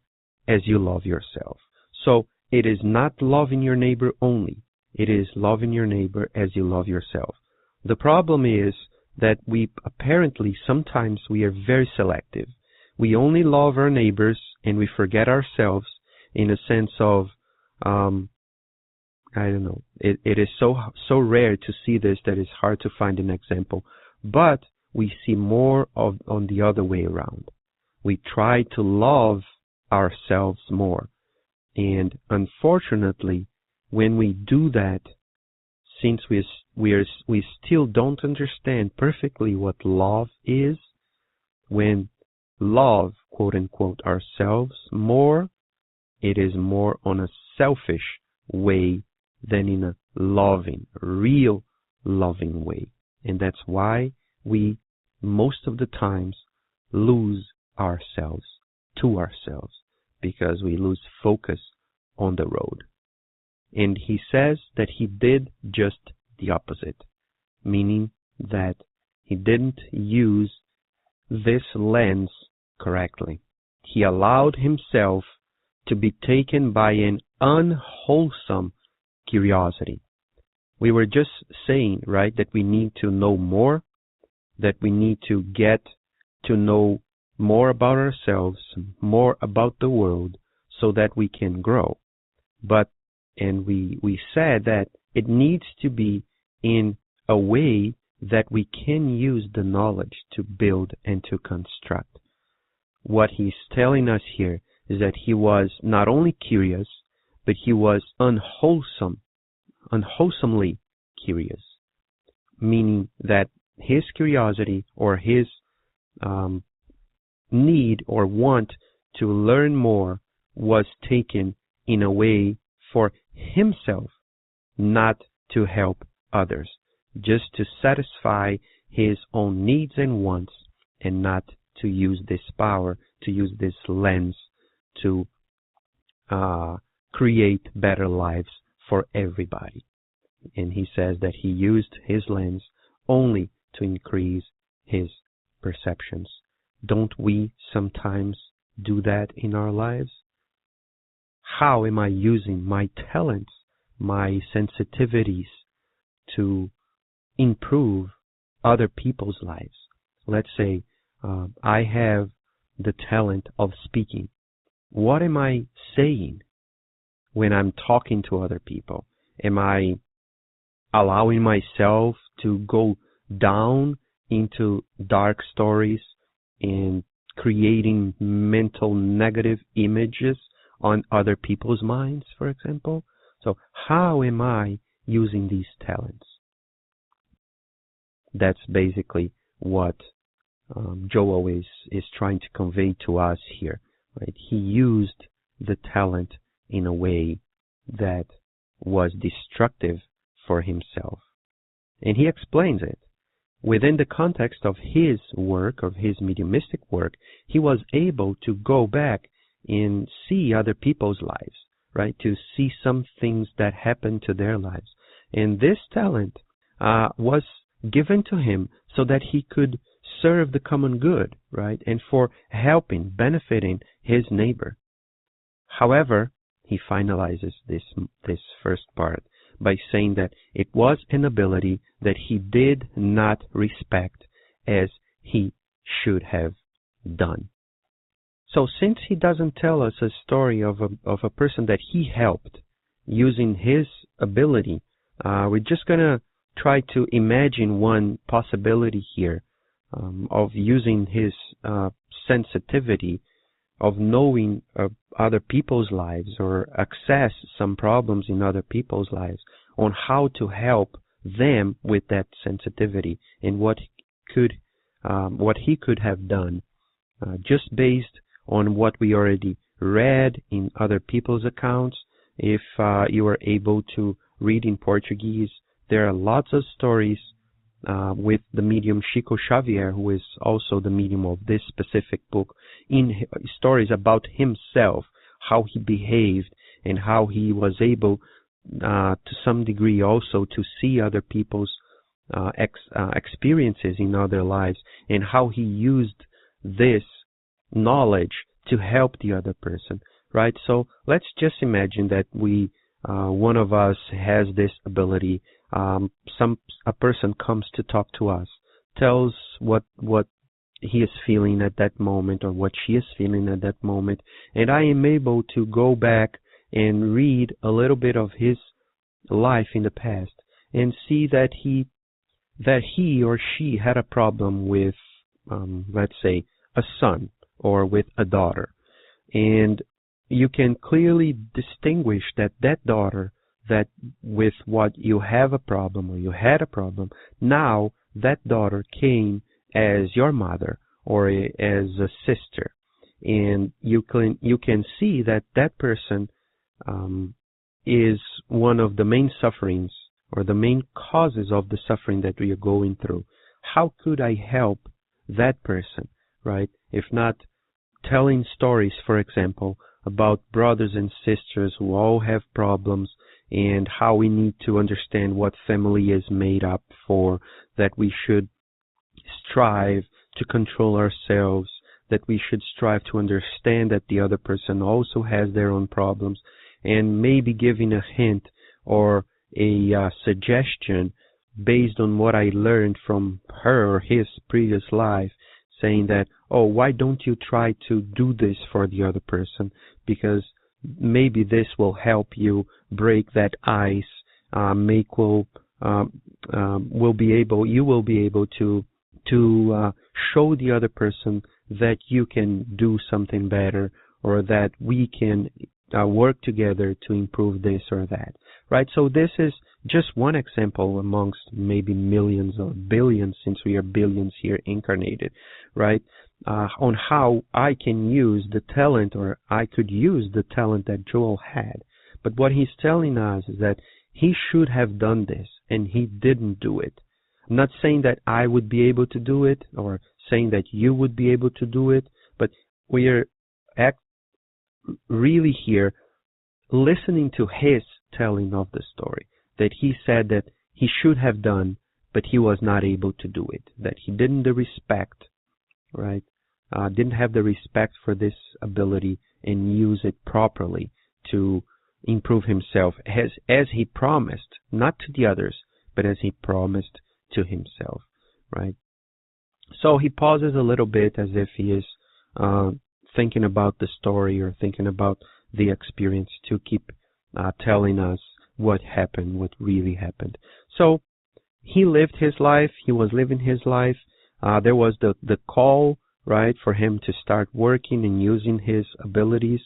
as you love yourself. So, it is not loving your neighbor only. It is loving your neighbor as you love yourself. The problem is that sometimes we are very selective. We only love our neighbors and we forget ourselves, in a sense of, I don't know, it is so rare to see this that it's hard to find an example. But we see more on the other way around. We try to love ourselves more. And unfortunately, when we do that, since we still don't understand perfectly what love is, when love, quote unquote, ourselves more, it is more on a selfish way than in a loving, real loving way. And that's why we, most of the times, lose ourselves to ourselves, because we lose focus on the road. And he says that he did just the opposite, meaning that he didn't use this lens correctly. He allowed himself to be taken by an unwholesome curiosity. We were just saying, right, that we need to know more, that we need to get to know more about ourselves, more about the world, so that we can grow. And we said that it needs to be in a way that we can use the knowledge to build and to construct. What he's telling us here is that he was not only curious, but he was unwholesomely curious, meaning that his curiosity or his need or want to learn more was taken in a way for himself, not to help others, just to satisfy his own needs and wants, and not to use this power, to use this lens to create better lives for everybody. And he says that he used his lens only to increase his perceptions. Don't we sometimes do that in our lives? How am I using my talents, my sensitivities to improve other people's lives? Let's say I have the talent of speaking. What am I saying when I'm talking to other people? Am I allowing myself to go down into dark stories and creating mental negative images on other people's minds, for example? So how am I using these talents? That's basically what Joel is trying to convey to us here. Right? He used the talent in a way that was destructive for himself. And he explains it. Within the context of his work, of his mediumistic work, he was able to go back and see other people's lives, right? To see some things that happened to their lives. And this talent was given to him so that he could serve the common good, right? And for helping, benefiting his neighbor. However, he finalizes this first part by saying that it was an ability that he did not respect as he should have done. So since he doesn't tell us a story of a person that he helped using his ability, we're just going to try to imagine one possibility here of using his sensitivity of knowing other people's lives or access some problems in other people's lives on how to help them with that sensitivity and what he could have done just based on what we already read in other people's accounts. If you are able to read in Portuguese, there are lots of stories with the medium Chico Xavier, who is also the medium of this specific book, in stories about himself, how he behaved and how he was able to some degree also to see other people's experiences in other lives and how he used this knowledge to help the other person, right? So let's just imagine that one of us has this ability. A person comes to talk to us, tells what he is feeling at that moment or what she is feeling at that moment, and I am able to go back and read a little bit of his life in the past and see that he or she had a problem with, let's say, a son or with a daughter. And you can clearly distinguish that daughter, that with what you have a problem or you had a problem, now that daughter came as your mother or as a sister. And you can see that person is one of the main sufferings or the main causes of the suffering that we are going through. How could I help that person, right? If not telling stories, for example, about brothers and sisters who all have problems and how we need to understand what family is made up for, that we should strive to control ourselves, that we should strive to understand that the other person also has their own problems, and maybe giving a hint or a suggestion based on what I learned from her or his previous life, saying that, oh, why don't you try to do this for the other person? Because maybe this will help you break that ice. You will be able to show the other person that you can do something better, or that we can work together to improve this or that, right? So this is just one example amongst maybe millions or billions, since we are billions here incarnated, right? On how I can use the talent, or I could use the talent that Joel had. But what he's telling us is that he should have done this, and he didn't do it. I'm not saying that I would be able to do it, or saying that you would be able to do it, but we are really here listening to his telling of the story, that he said that he should have done, but he was not able to do it, that he didn't respect, right? Didn't have the respect for this ability and use it properly to improve himself as he promised, not to the others, but as he promised to himself, right? So he pauses a little bit as if he is thinking about the story or thinking about the experience to keep telling us what happened, what really happened. So he lived his life. He was living his life. There was the call, right, for him to start working and using his abilities.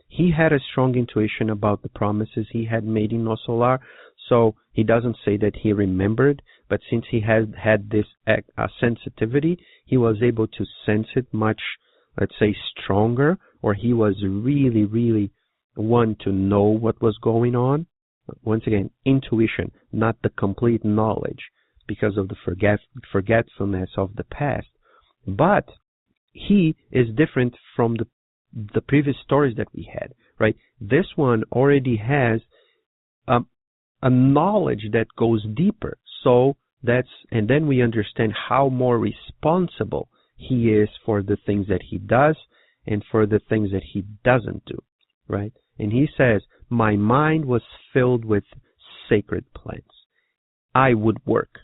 He had a strong intuition about the promises he had made in No Solar, so he doesn't say that he remembered, but since he had this sensitivity, he was able to sense it much, let's say, stronger, or he was really, really one to know what was going on. Once again, intuition, not the complete knowledge because of the forgetfulness of the past. But he is different from the previous stories that we had, right? This one already has a knowledge that goes deeper. So and then we understand how more responsible he is for the things that he does and for the things that he doesn't do, right? And he says, my mind was filled with sacred plans. I would work.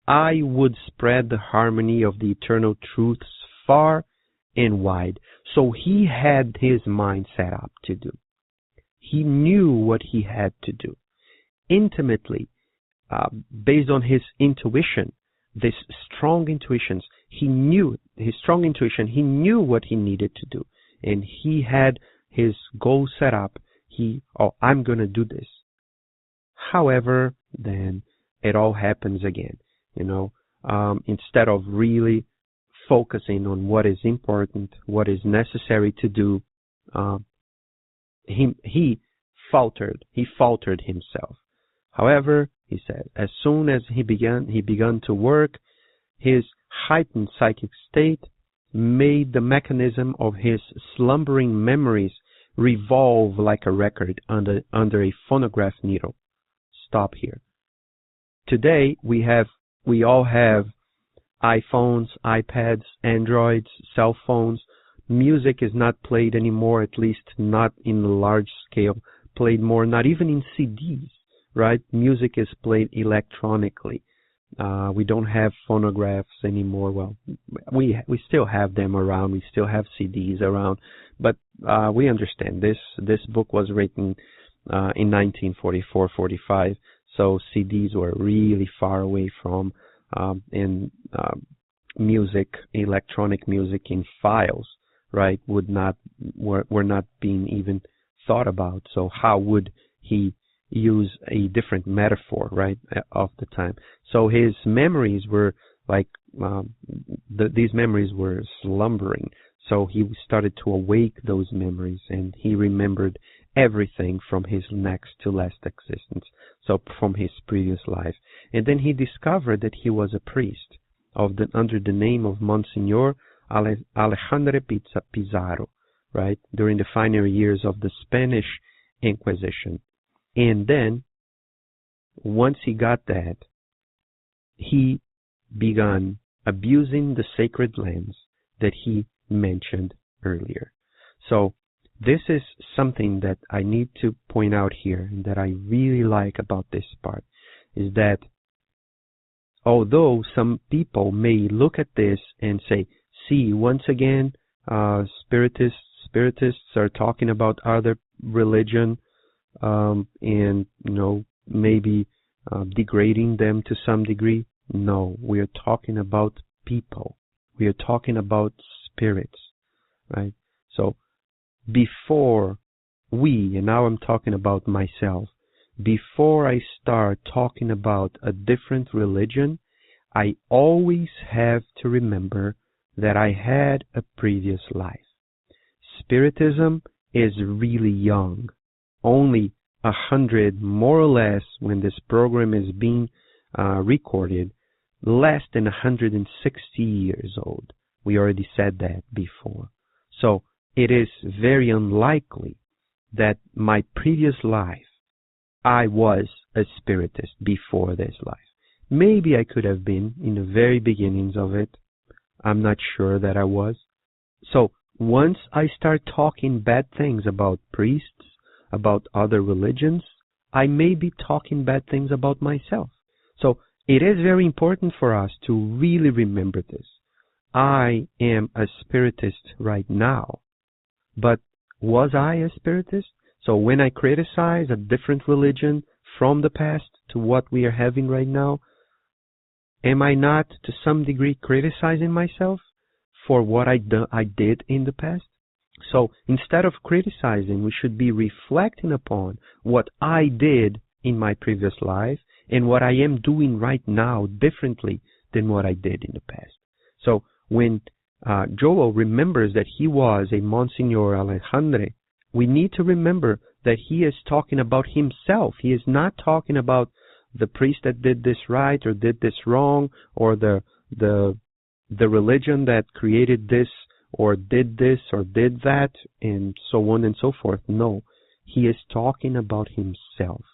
I would spread the harmony of the eternal truths far and wide. So he had his mind set up to do. He knew what he had to do intimately, based on his intuition, this strong intuitions. He knew his strong intuition. He knew what he needed to do, and he had his goal set up. I'm going to do this. However, then it all happens again. Instead of really focusing on what is important, what is necessary to do, he faltered. He faltered himself. However, he said, as soon as he began to work, his heightened psychic state made the mechanism of his slumbering memories revolve like a record under a phonograph needle. Stop here. Today, we all have iPhones, iPads, Androids, cell phones. Music is not played anymore, at least not in a large scale, played more, not even in CDs, right? Music is played electronically. We don't have phonographs anymore. Well, we still have them around. We still have CDs around, but we understand this book was written in 1944-45, so CDs were really far away from, music, electronic music in files, right, were not being even thought about. So how would he use a different metaphor, right, of the time? So his memories were like, these memories were slumbering. So he started to awake those memories, and he remembered everything from his next to last existence, so from his previous life. And then he discovered that he was a priest under the name of Monsignor Alexandre Pizarro, right, during the final years of the Spanish Inquisition. And then, once he got that, he began abusing the sacred lands that he mentioned earlier. So this is something that I need to point out here, and that I really like about this part, is that although some people may look at this and say, see, once again, spiritists are talking about other religion, and maybe degrading them to some degree. No, we are talking about people. We are talking about spirits, right? So before and now I'm talking about myself, before I start talking about a different religion, I always have to remember that I had a previous life. Spiritism is really young. Only 100, more or less, when this program is being recorded, less than 160 years old. We already said that before. So it is very unlikely that my previous life, I was a spiritist before this life. Maybe I could have been in the very beginnings of it. I'm not sure that I was. So once I start talking bad things about priests, about other religions, I may be talking bad things about myself. So it is very important for us to really remember this. I am a spiritist right now, but was I a spiritist? So when I criticize a different religion from the past to what we are having right now, am I not to some degree criticizing myself for what I did in the past? So instead of criticizing, we should be reflecting upon what I did in my previous life and what I am doing right now differently than what I did in the past. So when Joel remembers that he was a Monsignor Alexandre, we need to remember that he is talking about himself. He is not talking about the priest that did this right or did this wrong, or the religion that created this or did that, and so on and so forth. No, he is talking about himself.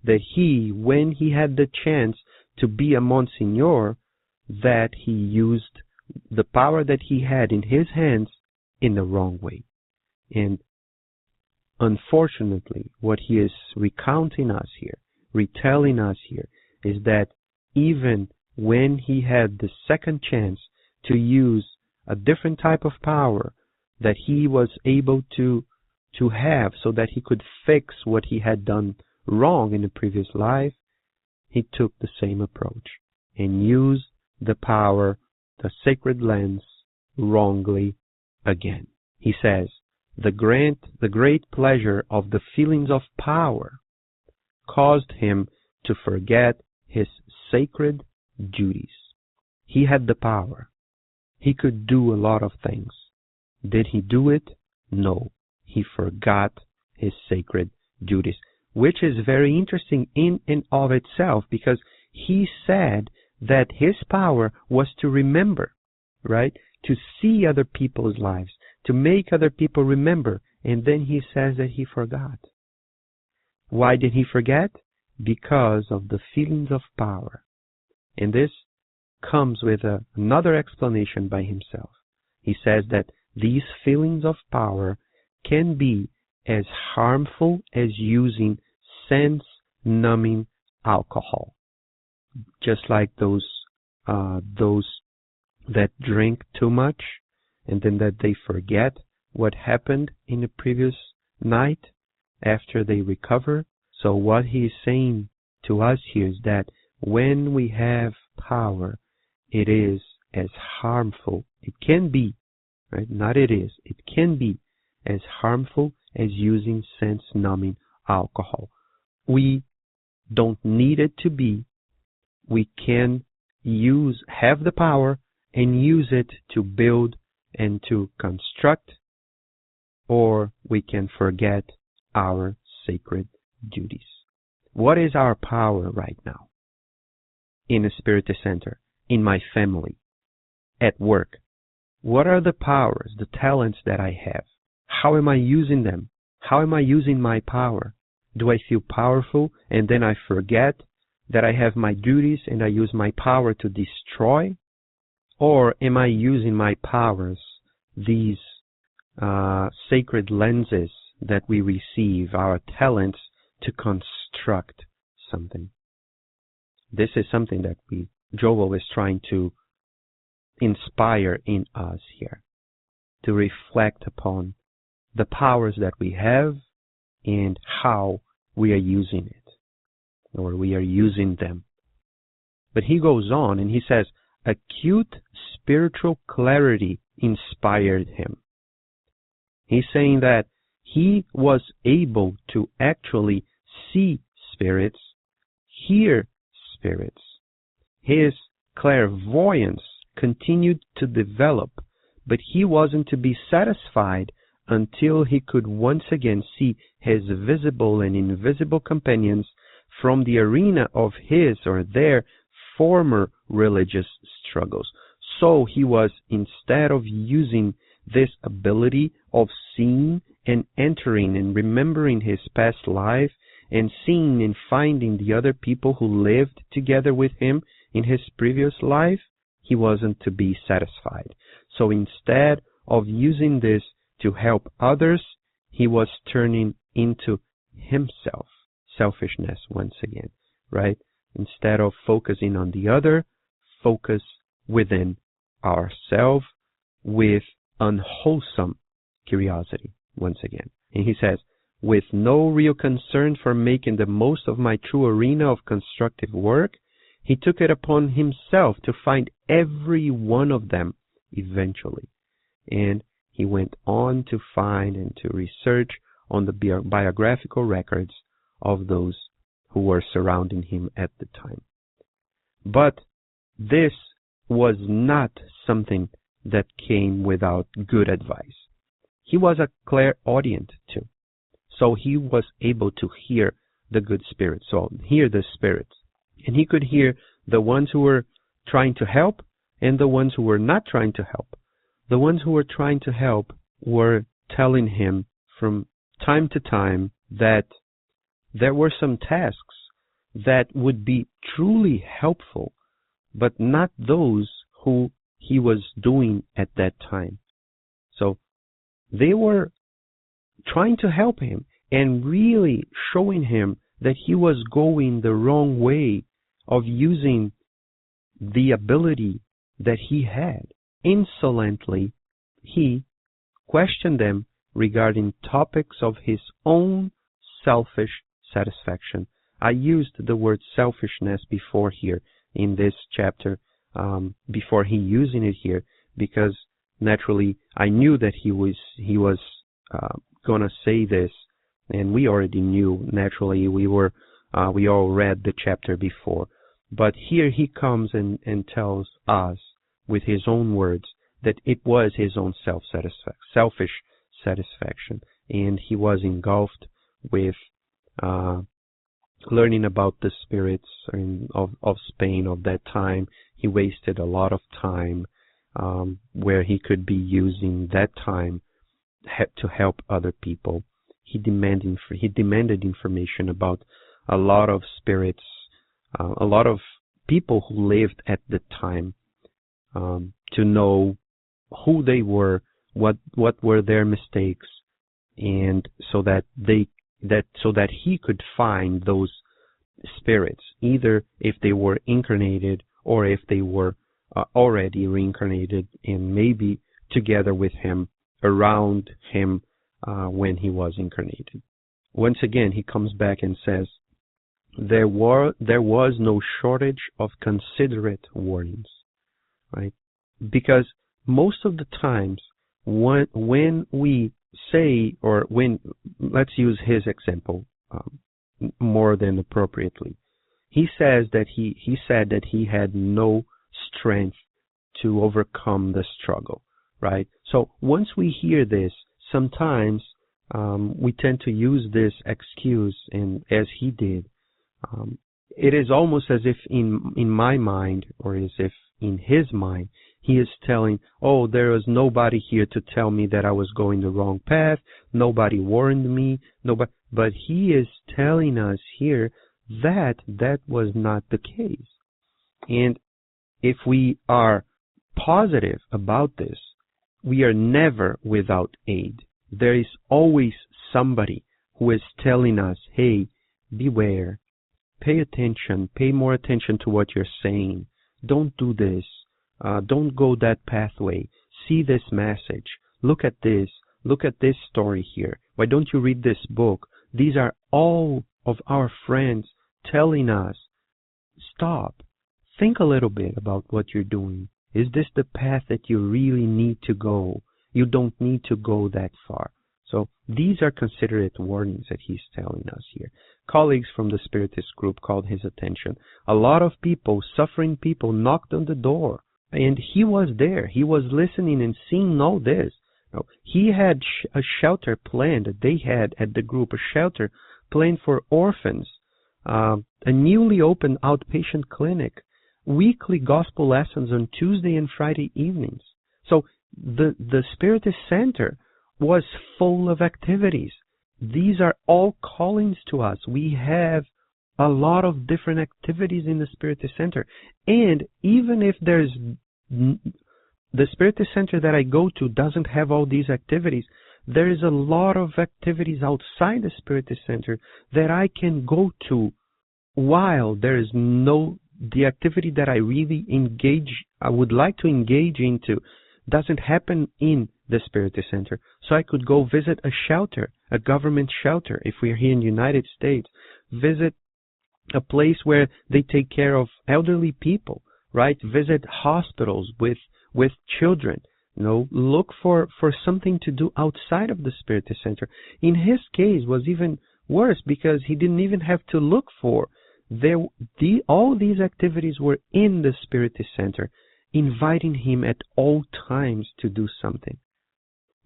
That he, when he had the chance to be a Monsignor, that he used the power that he had in his hands in the wrong way. And unfortunately, what he is recounting us here, retelling us here, is that even when he had the second chance to use a different type of power that he was able to have so that he could fix what he had done wrong in the previous life, he took the same approach and used the power, the sacred lens, wrongly again. He says, the great pleasure of the feelings of power caused him to forget his sacred duties. He had the power. He could do a lot of things. Did he do it? No. He forgot his sacred duties, which is very interesting in and of itself, because he said that his power was to remember, right? To see other people's lives, to make other people remember. And then he says that he forgot. Why did he forget? Because of the feelings of power. And this comes with another explanation by himself. He says that these feelings of power can be as harmful as using sense-numbing alcohol. Just like those that drink too much and then that they forget what happened in the previous night after they recover. So what he is saying to us here is that when we have power, it is as harmful. It can be, right? Not it is. It can be as harmful as using sense-numbing alcohol. We don't need it to be. We can have the power and use it to build and to construct, or we can forget our sacred duties. What is our power right now? In a Spirit Center, in my family, at work. What are the powers, the talents that I have? How am I using them? How am I using my power? Do I feel powerful and then I forget that I have my duties and I use my power to destroy? Or am I using my powers, these sacred lenses that we receive, our talents, to construct something? This is something that Joel is trying to inspire in us here, to reflect upon the powers that we have and how we are using it, or we are using them. But he goes on and he says, acute spiritual clarity inspired him. He's saying that he was able to actually see spirits, hear spirits. His clairvoyance continued to develop, but he wasn't to be satisfied until he could once again see his visible and invisible companions from the arena of his or their former religious struggles. So he was, instead of using this ability of seeing and entering and remembering his past life and seeing and finding the other people who lived together with him in his previous life, he wasn't to be satisfied. So instead of using this to help others, he was turning into himself. Selfishness once again, right? Instead of focusing on the other, focus within ourselves with unwholesome curiosity once again. And he says, with no real concern for making the most of my true arena of constructive work, he took it upon himself to find every one of them eventually. And he went on to find and to research on the biographical records of those who were surrounding him at the time. But this was not something that came without good advice. He was a clairaudient too. So he was able to hear the good spirits, so hear the spirits. And he could hear the ones who were trying to help and the ones who were not trying to help. The ones who were trying to help were telling him from time to time that there were some tasks that would be truly helpful, but not those who he was doing at that time. So they were trying to help him and really showing him that he was going the wrong way of using the ability that he had. insolently, he questioned them regarding topics of his own selfish satisfaction. I used the word selfishness before here in this chapter, before he using it here, because naturally I knew that he was gonna say this, and we already knew. Naturally, we all read the chapter before, but here he comes and tells us with his own words that it was his own selfish satisfaction, and he was engulfed with learning about the spirits of Spain of that time. He wasted a lot of time where he could be using that time to help other people. He demanded information about a lot of spirits, a lot of people who lived at the time, to know who they were, what were their mistakes, and so that he could find those spirits, either if they were incarnated or if they were already reincarnated, and maybe together with him, around him, when he was incarnated. Once again, he comes back and says, there was no shortage of considerate warnings, right? Because most of the times when we say, or when, let's use his example more than appropriately, he said that he had no strength to overcome the struggle, right? So once we hear this, sometimes we tend to use this excuse, and as he did, it is almost as if in my mind, or as if in his mind, he is telling, oh, there was nobody here to tell me that I was going the wrong path, nobody warned me, nobody. But he is telling us here that that was not the case. And if we are positive about this, we are never without aid. There is always somebody who is telling us, hey, beware, pay attention, pay more attention to what you're saying, don't do this, don't go that pathway, see this message, look at this story here, why don't you read this book? These are all of our friends telling us, stop, think a little bit about what you're doing. Is this the path that you really need to go? You don't need to go that far. So these are considerate warnings that he's telling us here. Colleagues from the Spiritist group called his attention. A lot of people, suffering people, knocked on the door, and he was there. He was listening and seeing all this. Now, he had a shelter planned. They had at the group a shelter planned for orphans, a newly opened outpatient clinic, weekly gospel lessons on Tuesday and Friday evenings. So the Spiritist Center was full of activities. These are all callings to us. We have a lot of different activities in the Spiritist Center. And even if there's the Spiritist Center that I go to doesn't have all these activities, there is a lot of activities outside the Spiritist Center that I can go to while there is the activity that I would like to engage into doesn't happen in the Spiritist Center. So I could go visit a shelter, a government shelter, if we're here in the United States, visit a place where they take care of elderly people, right? Visit hospitals with children. Look for something to do outside of the Spiritist Center. In his case, was even worse because he didn't even have to look for. All these activities were in the Spiritist Center, inviting him at all times to do something.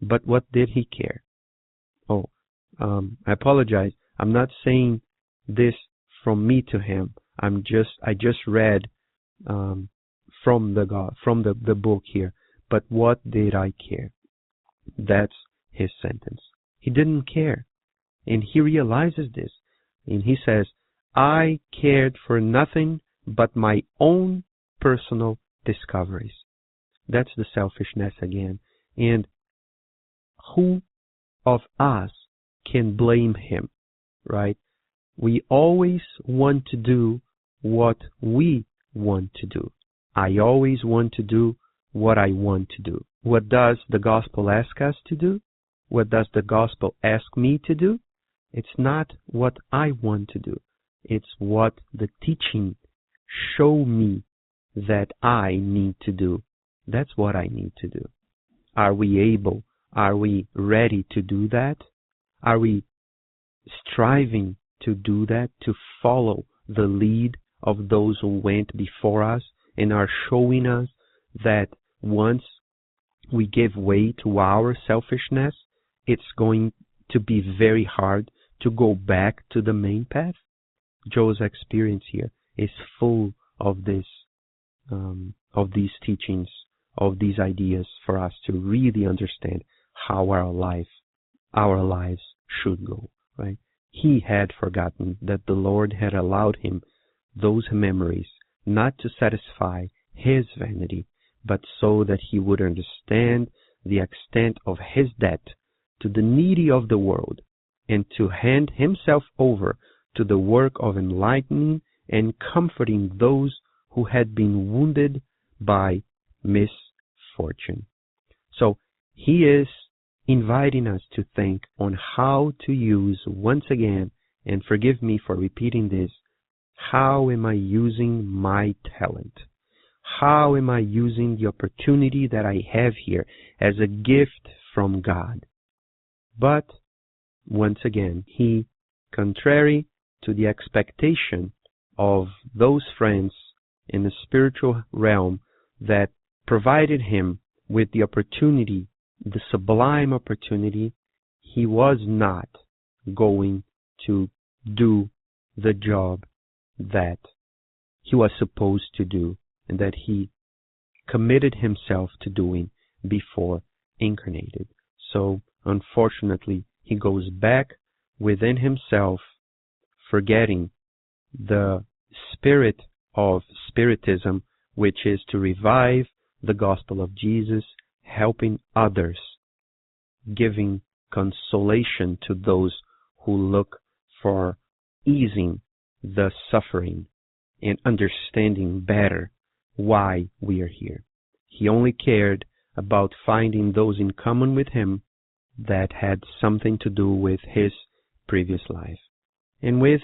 But what did he care? I apologize. I'm not saying this from me to him. I just read from the book here. But what did I care? That's his sentence. He didn't care, and he realizes this, and he says, I cared for nothing but my own personal discoveries. That's the selfishness again. And who of us can blame him, right? We always want to do what we want to do. I always want to do what I want to do. What does the gospel ask us to do? What does the gospel ask me to do? It's not what I want to do. It's what the teaching show me that I need to do. That's what I need to do. Are we able? Are we ready to do that? Are we striving to do that, to follow the lead of those who went before us and are showing us that once we give way to our selfishness, it's going to be very hard to go back to the main path? Joe's experience here is full of this, of these teachings, of these ideas for us to really understand how our lives should go, right? He had forgotten that the Lord had allowed him those memories not to satisfy his vanity, but so that he would understand the extent of his debt to the needy of the world, and to hand himself over to the work of enlightening and comforting those who had been wounded by misfortune. So he is inviting us to think on how to use, once again, and forgive me for repeating this, how am I using my talent? How am I using the opportunity that I have here as a gift from God? But, once again, he, contrary to the expectation of those friends in the spiritual realm that provided him with the opportunity, the sublime opportunity, he was not going to do the job that he was supposed to do and that he committed himself to doing before incarnated. So, unfortunately, he goes back within himself, forgetting the spirit of Spiritism, which is to revive the gospel of Jesus, helping others, giving consolation to those who look for easing the suffering and understanding better why we are here. He only cared about finding those in common with him that had something to do with his previous life. And with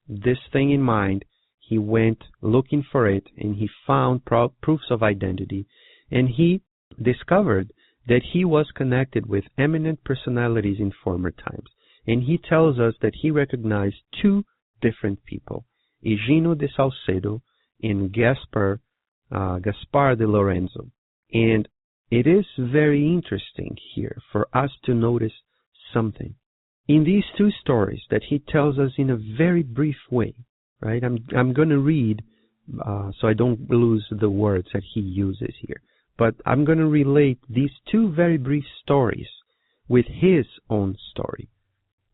this thing in mind, he went looking for it, and he found proofs of identity, and he discovered that he was connected with eminent personalities in former times. And he tells us that he recognized two different people, Higino de Salcedo and Gaspar de Lorenzo. And it is very interesting here for us to notice something. In these two stories that he tells us in a very brief way, right? I'm going to read so I don't lose the words that he uses here. But I'm going to relate these two very brief stories with his own story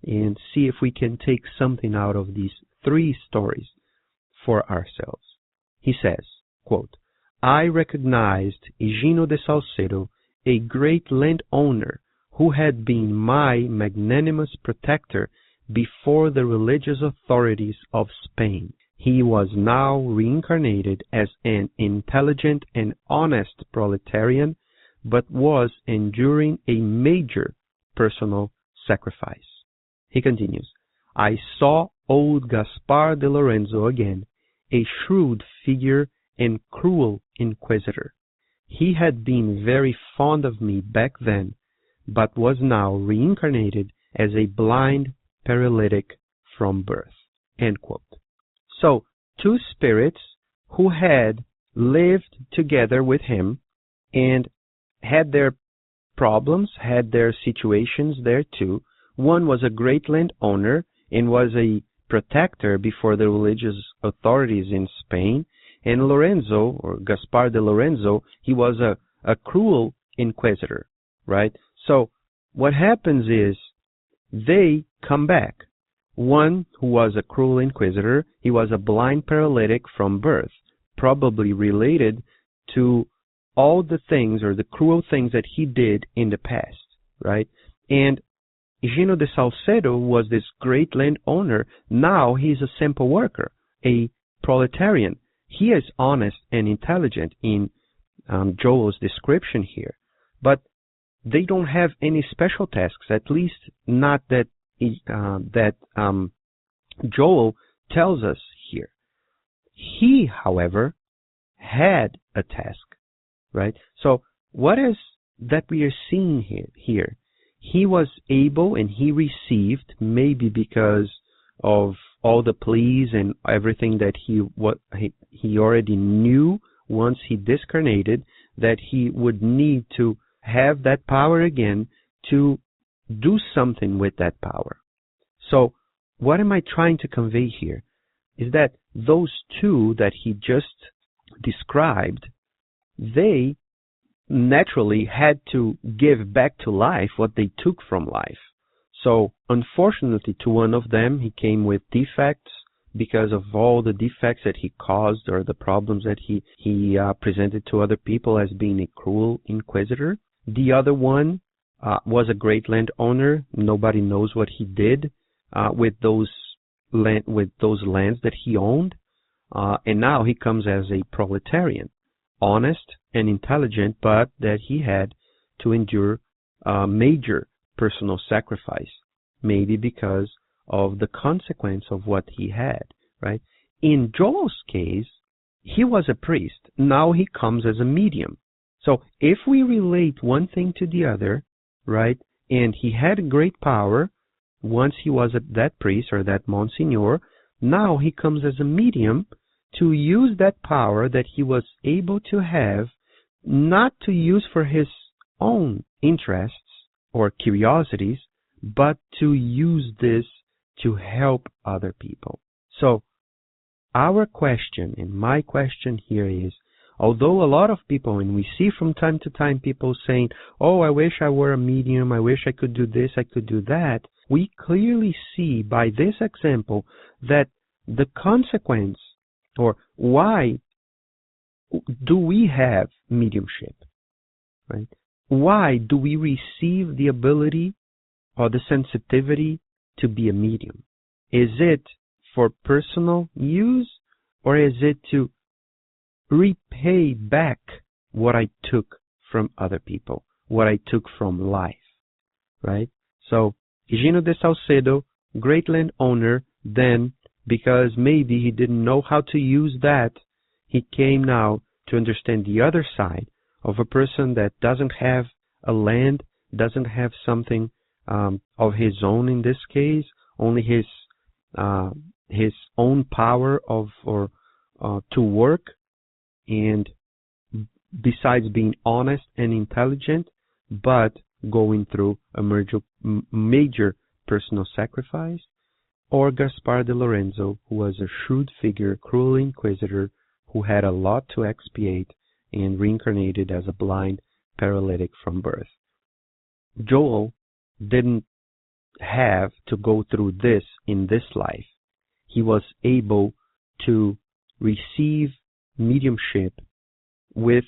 and see if we can take something out of these three stories for ourselves. He says, quote, I recognized Higino de Salcedo, a great landowner who had been my magnanimous protector before the religious authorities of Spain. He was now reincarnated as an intelligent and honest proletarian, but was enduring a major personal sacrifice. He continues, I saw old Gaspar de Lorenzo again, a shrewd figure and cruel inquisitor. He had been very fond of me back then, but was now reincarnated as a blind paralytic from birth. End quote. So, two spirits who had lived together with him and had their problems, had their situations there too. One was a great landowner and was a protector before the religious authorities in Spain. And Lorenzo, or Gaspar de Lorenzo, he was a cruel inquisitor, right? So what happens is they come back. One who was a cruel inquisitor, he was a blind paralytic from birth, probably related to all the things or the cruel things that he did in the past, right? And Higino de Salcedo was this great landowner. Now he's a simple worker, a proletarian. He is honest and intelligent in Joel's description here, but they don't have any special tasks, at least not that Joel tells us here. He, however, had a task, right? So what is that we are seeing here? He was able and he received, maybe because of all the pleas and everything that he already knew once he discarnated, that he would need to have that power again to do something with that power. So what am I trying to convey here is that those two that he just described, they naturally had to give back to life what they took from life. So unfortunately to one of them, he came with defects because of all the defects that he caused or the problems that he presented to other people as being a cruel inquisitor. The other one was a great landowner. Nobody knows what he did with those lands that he owned. And now he comes as a proletarian, honest and intelligent, but that he had to endure major personal sacrifice, maybe because of the consequence of what he had, right? In Joel's case, he was a priest. Now he comes as a medium. So if we relate one thing to the other, right, and he had great power once he was that priest or that Monsignor, now he comes as a medium to use that power that he was able to have, not to use for his own interests or curiosities, but to use this to help other people. So our question and my question here is, although a lot of people, and we see from time to time people saying, oh, I wish I were a medium, I wish I could do this, I could do that, we clearly see by this example that the consequence, or why do we have mediumship, right? Why do we receive the ability or the sensitivity to be a medium? Is it for personal use, or is it to repay back what I took from other people, what I took from life, right? So Higino de Salcedo, great landowner, then because maybe he didn't know how to use that, he came now to understand the other side of a person that doesn't have a land, doesn't have something of his own in this case, only his own power to work, and besides being honest and intelligent, but going through a major personal sacrifice, or Gaspar de Lorenzo, who was a shrewd figure, cruel inquisitor, who had a lot to expiate and reincarnated as a blind paralytic from birth. Joel didn't have to go through this in this life. He was able to receive mediumship with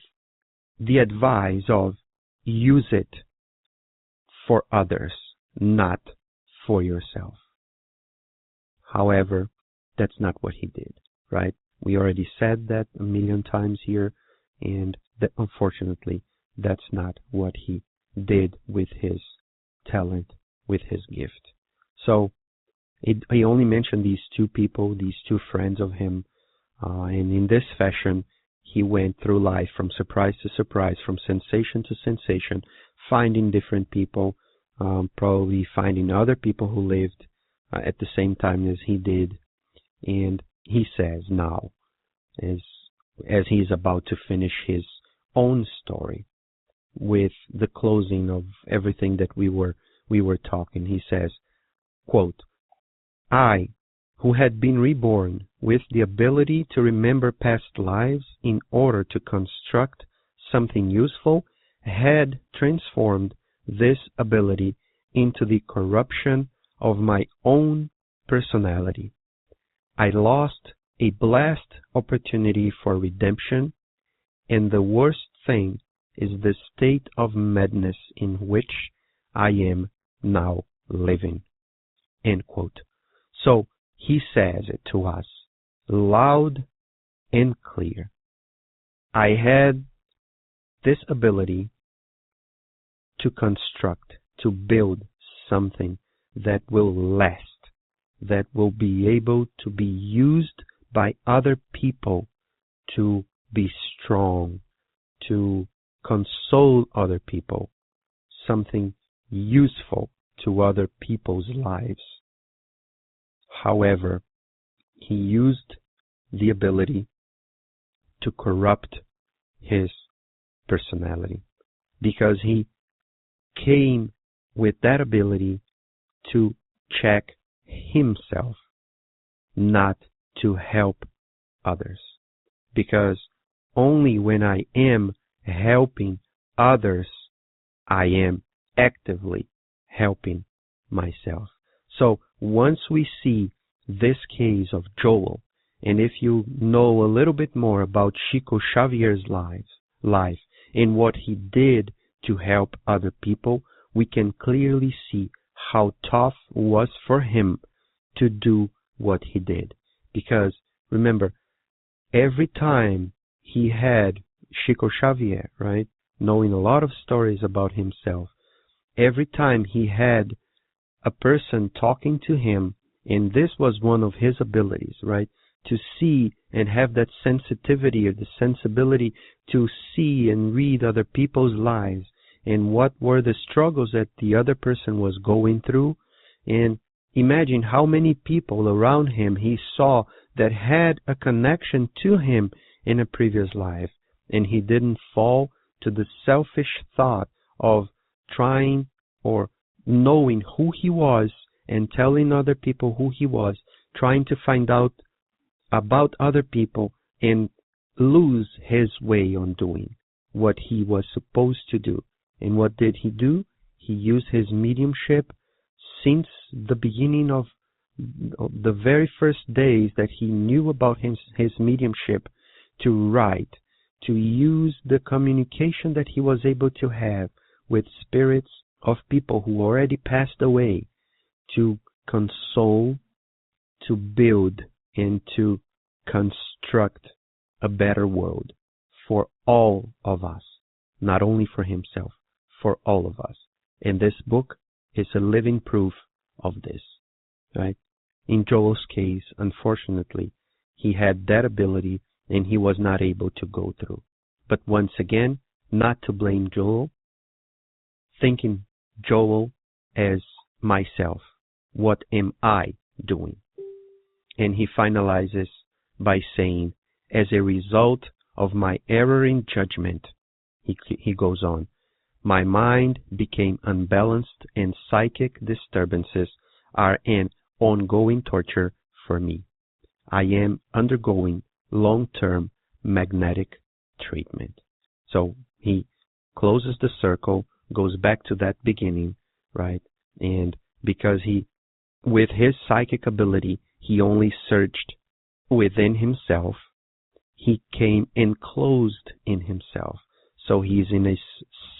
the advice of use it for others, not for yourself. However, that's not what he did, right? We already said that a million times here, and that unfortunately, that's not what he did with his talent, with his gift. So he only mentioned these two people, these two friends of him, and in this fashion, he went through life from surprise to surprise, from sensation to sensation, finding different people, probably finding other people who lived at the same time as he did. And he says now, as he's about to finish his own story with the closing of everything that we were talking, he says, quote, I, who had been reborn with the ability to remember past lives in order to construct something useful, had transformed this ability into the corruption of my own personality. I lost a blessed opportunity for redemption, and the worst thing is the state of madness in which I am now living. End quote. So he says it to us loud and clear. I had this ability to construct, to build something that will last, that will be able to be used by other people to be strong, to console other people, something useful to other people's lives. However, he used the ability to corrupt his personality, because he came with that ability to check himself, not to help others. Because only when I am helping others, I am actively helping myself. So once we see this case of Joel, and if you know a little bit more about Chico Xavier's life and what he did to help other people, we can clearly see how tough it was for him to do what he did. Because remember, every time he had Chico Xavier, right, knowing a lot of stories about himself, every time he had a person talking to him, and this was one of his abilities, right, to see and have that sensitivity or the sensibility to see and read other people's lives and what were the struggles that the other person was going through. And imagine how many people around him he saw that had a connection to him in a previous life, and he didn't fall to the selfish thought of trying or knowing who he was and telling other people who he was, trying to find out about other people and lose his way on doing what he was supposed to do. And what did he do? He used his mediumship since the beginning of the very first days that he knew about his mediumship to write, to use the communication that he was able to have with spirits of people who already passed away, to console, to build, and to construct a better world for all of us, not only for himself, for all of us. And this book is a living proof of this, right? In Joel's case, unfortunately, he had that ability and he was not able to go through. But once again, not to blame Joel, thinking Joel as myself. What am I doing? And he finalizes by saying, as a result of my error in judgment, he goes on, my mind became unbalanced and psychic disturbances are an ongoing torture for me. I am undergoing long-term magnetic treatment. So he closes the circle, goes back to that beginning, right? And because with his psychic ability, he only searched within himself, he came enclosed in himself. So he's in a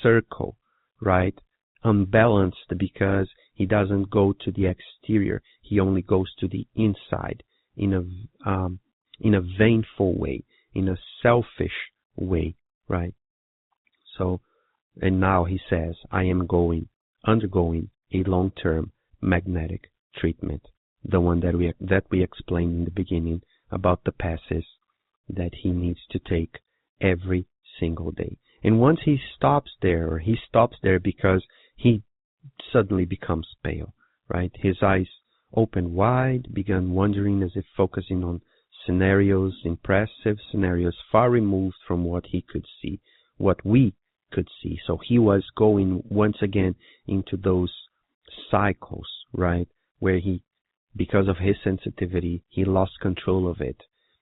circle, right? Unbalanced because he doesn't go to the exterior. He only goes to the inside in a vainful way, in a selfish way, right? So, and now he says, I am undergoing a long-term magnetic treatment. The one that we explained in the beginning about the passes that he needs to take every single day. And once he stops there because he suddenly becomes pale, right? His eyes open wide, began wandering as if focusing on scenarios, impressive scenarios far removed from what he could see, what we could see. So he was going once again into those cycles, right? Where because of his sensitivity, he lost control of it.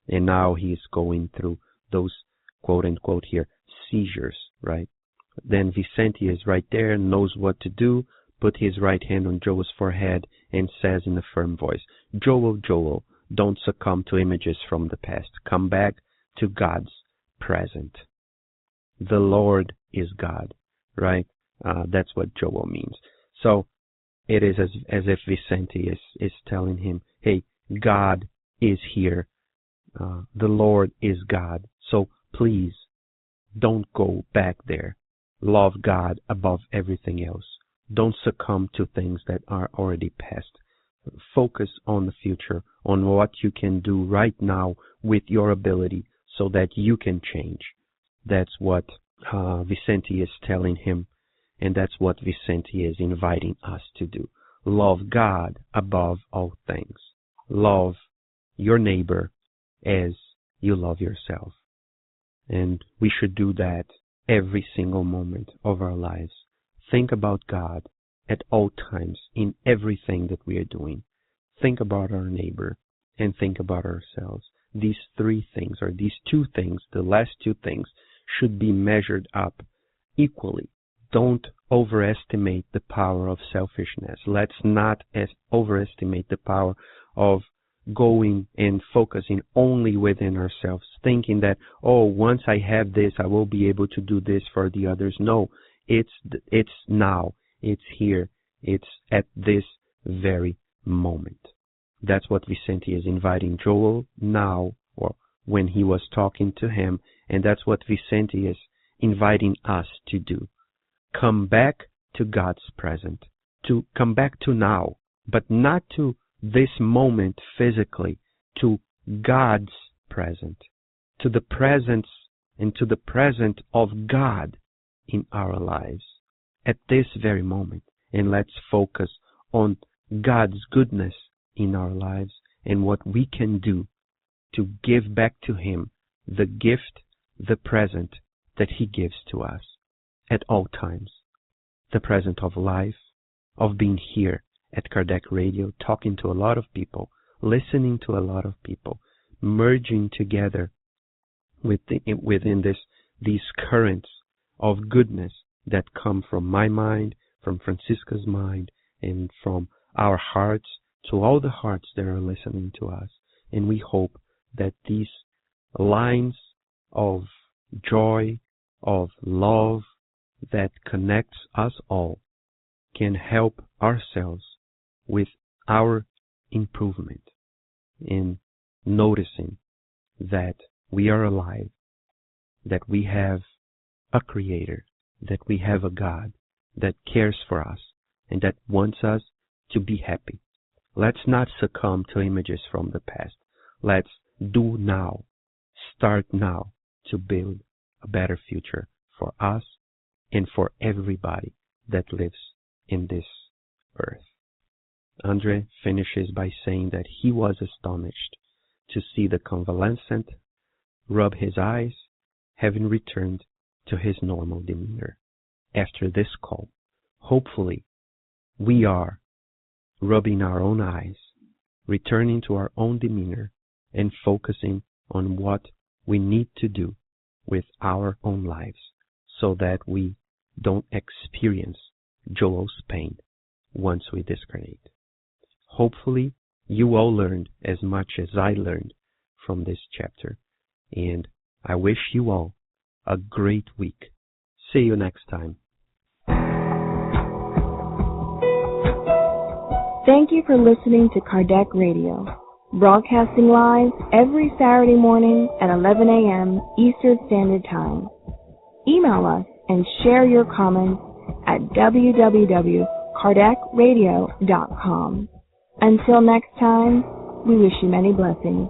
And now he's going through those, quote unquote here, seizures, right? Then Vicente is right there, knows what to do, put his right hand on Joel's forehead and says in a firm voice, Joel, don't succumb to images from the past. Come back to God's present. The Lord is God, right? That's what Joel means. So it is as if Vicente is telling him, hey, God is here. The Lord is God. So please Don't go back there. Love God above everything else. Don't succumb to things that are already past. Focus on the future, on what you can do right now with your ability so that you can change. That's what Vicente is telling him, and that's what Vicente is inviting us to do. Love God above all things. Love your neighbor as you love yourself. And we should do that every single moment of our lives. Think about God at all times in everything that we are doing. Think about our neighbor and think about ourselves. These three things, or these two things, the last two things, should be measured up equally. Don't overestimate the power of selfishness. Let's not overestimate the power of going and focusing only within ourselves, thinking that, oh, once I have this, I will be able to do this for the others. No, it's now. It's here. It's at this very moment. That's what Vicente is inviting Joel now, or when he was talking to him, and that's what Vicente is inviting us to do. Come back to God's present, to come back to now, but not to this moment physically, to God's present, to the presence and to the present of God in our lives at this very moment. And let's focus on God's goodness in our lives and what we can do to give back to Him the gift, the present that He gives to us at all times. The present of life, of being here at Kardec Radio, talking to a lot of people, listening to a lot of people, merging together within these currents of goodness that come from my mind, from Francisca's mind, and from our hearts to all the hearts that are listening to us. And we hope that these lines of joy, of love that connects us all can help ourselves with our improvement in noticing that we are alive, that we have a Creator, that we have a God that cares for us and that wants us to be happy. Let's not succumb to images from the past. Let's do now, start now to build a better future for us and for everybody that lives in this earth. Andre finishes by saying that he was astonished to see the convalescent rub his eyes, having returned to his normal demeanor. After this call, hopefully, we are rubbing our own eyes, returning to our own demeanor, and focusing on what we need to do with our own lives so that we don't experience Joel's pain once we discarnate. Hopefully, you all learned as much as I learned from this chapter, and I wish you all a great week. See you next time. Thank you for listening to Kardec Radio, broadcasting live every Saturday morning at 11 a.m. Eastern Standard Time. Email us and share your comments at www.kardecradio.com. Until next time, we wish you many blessings.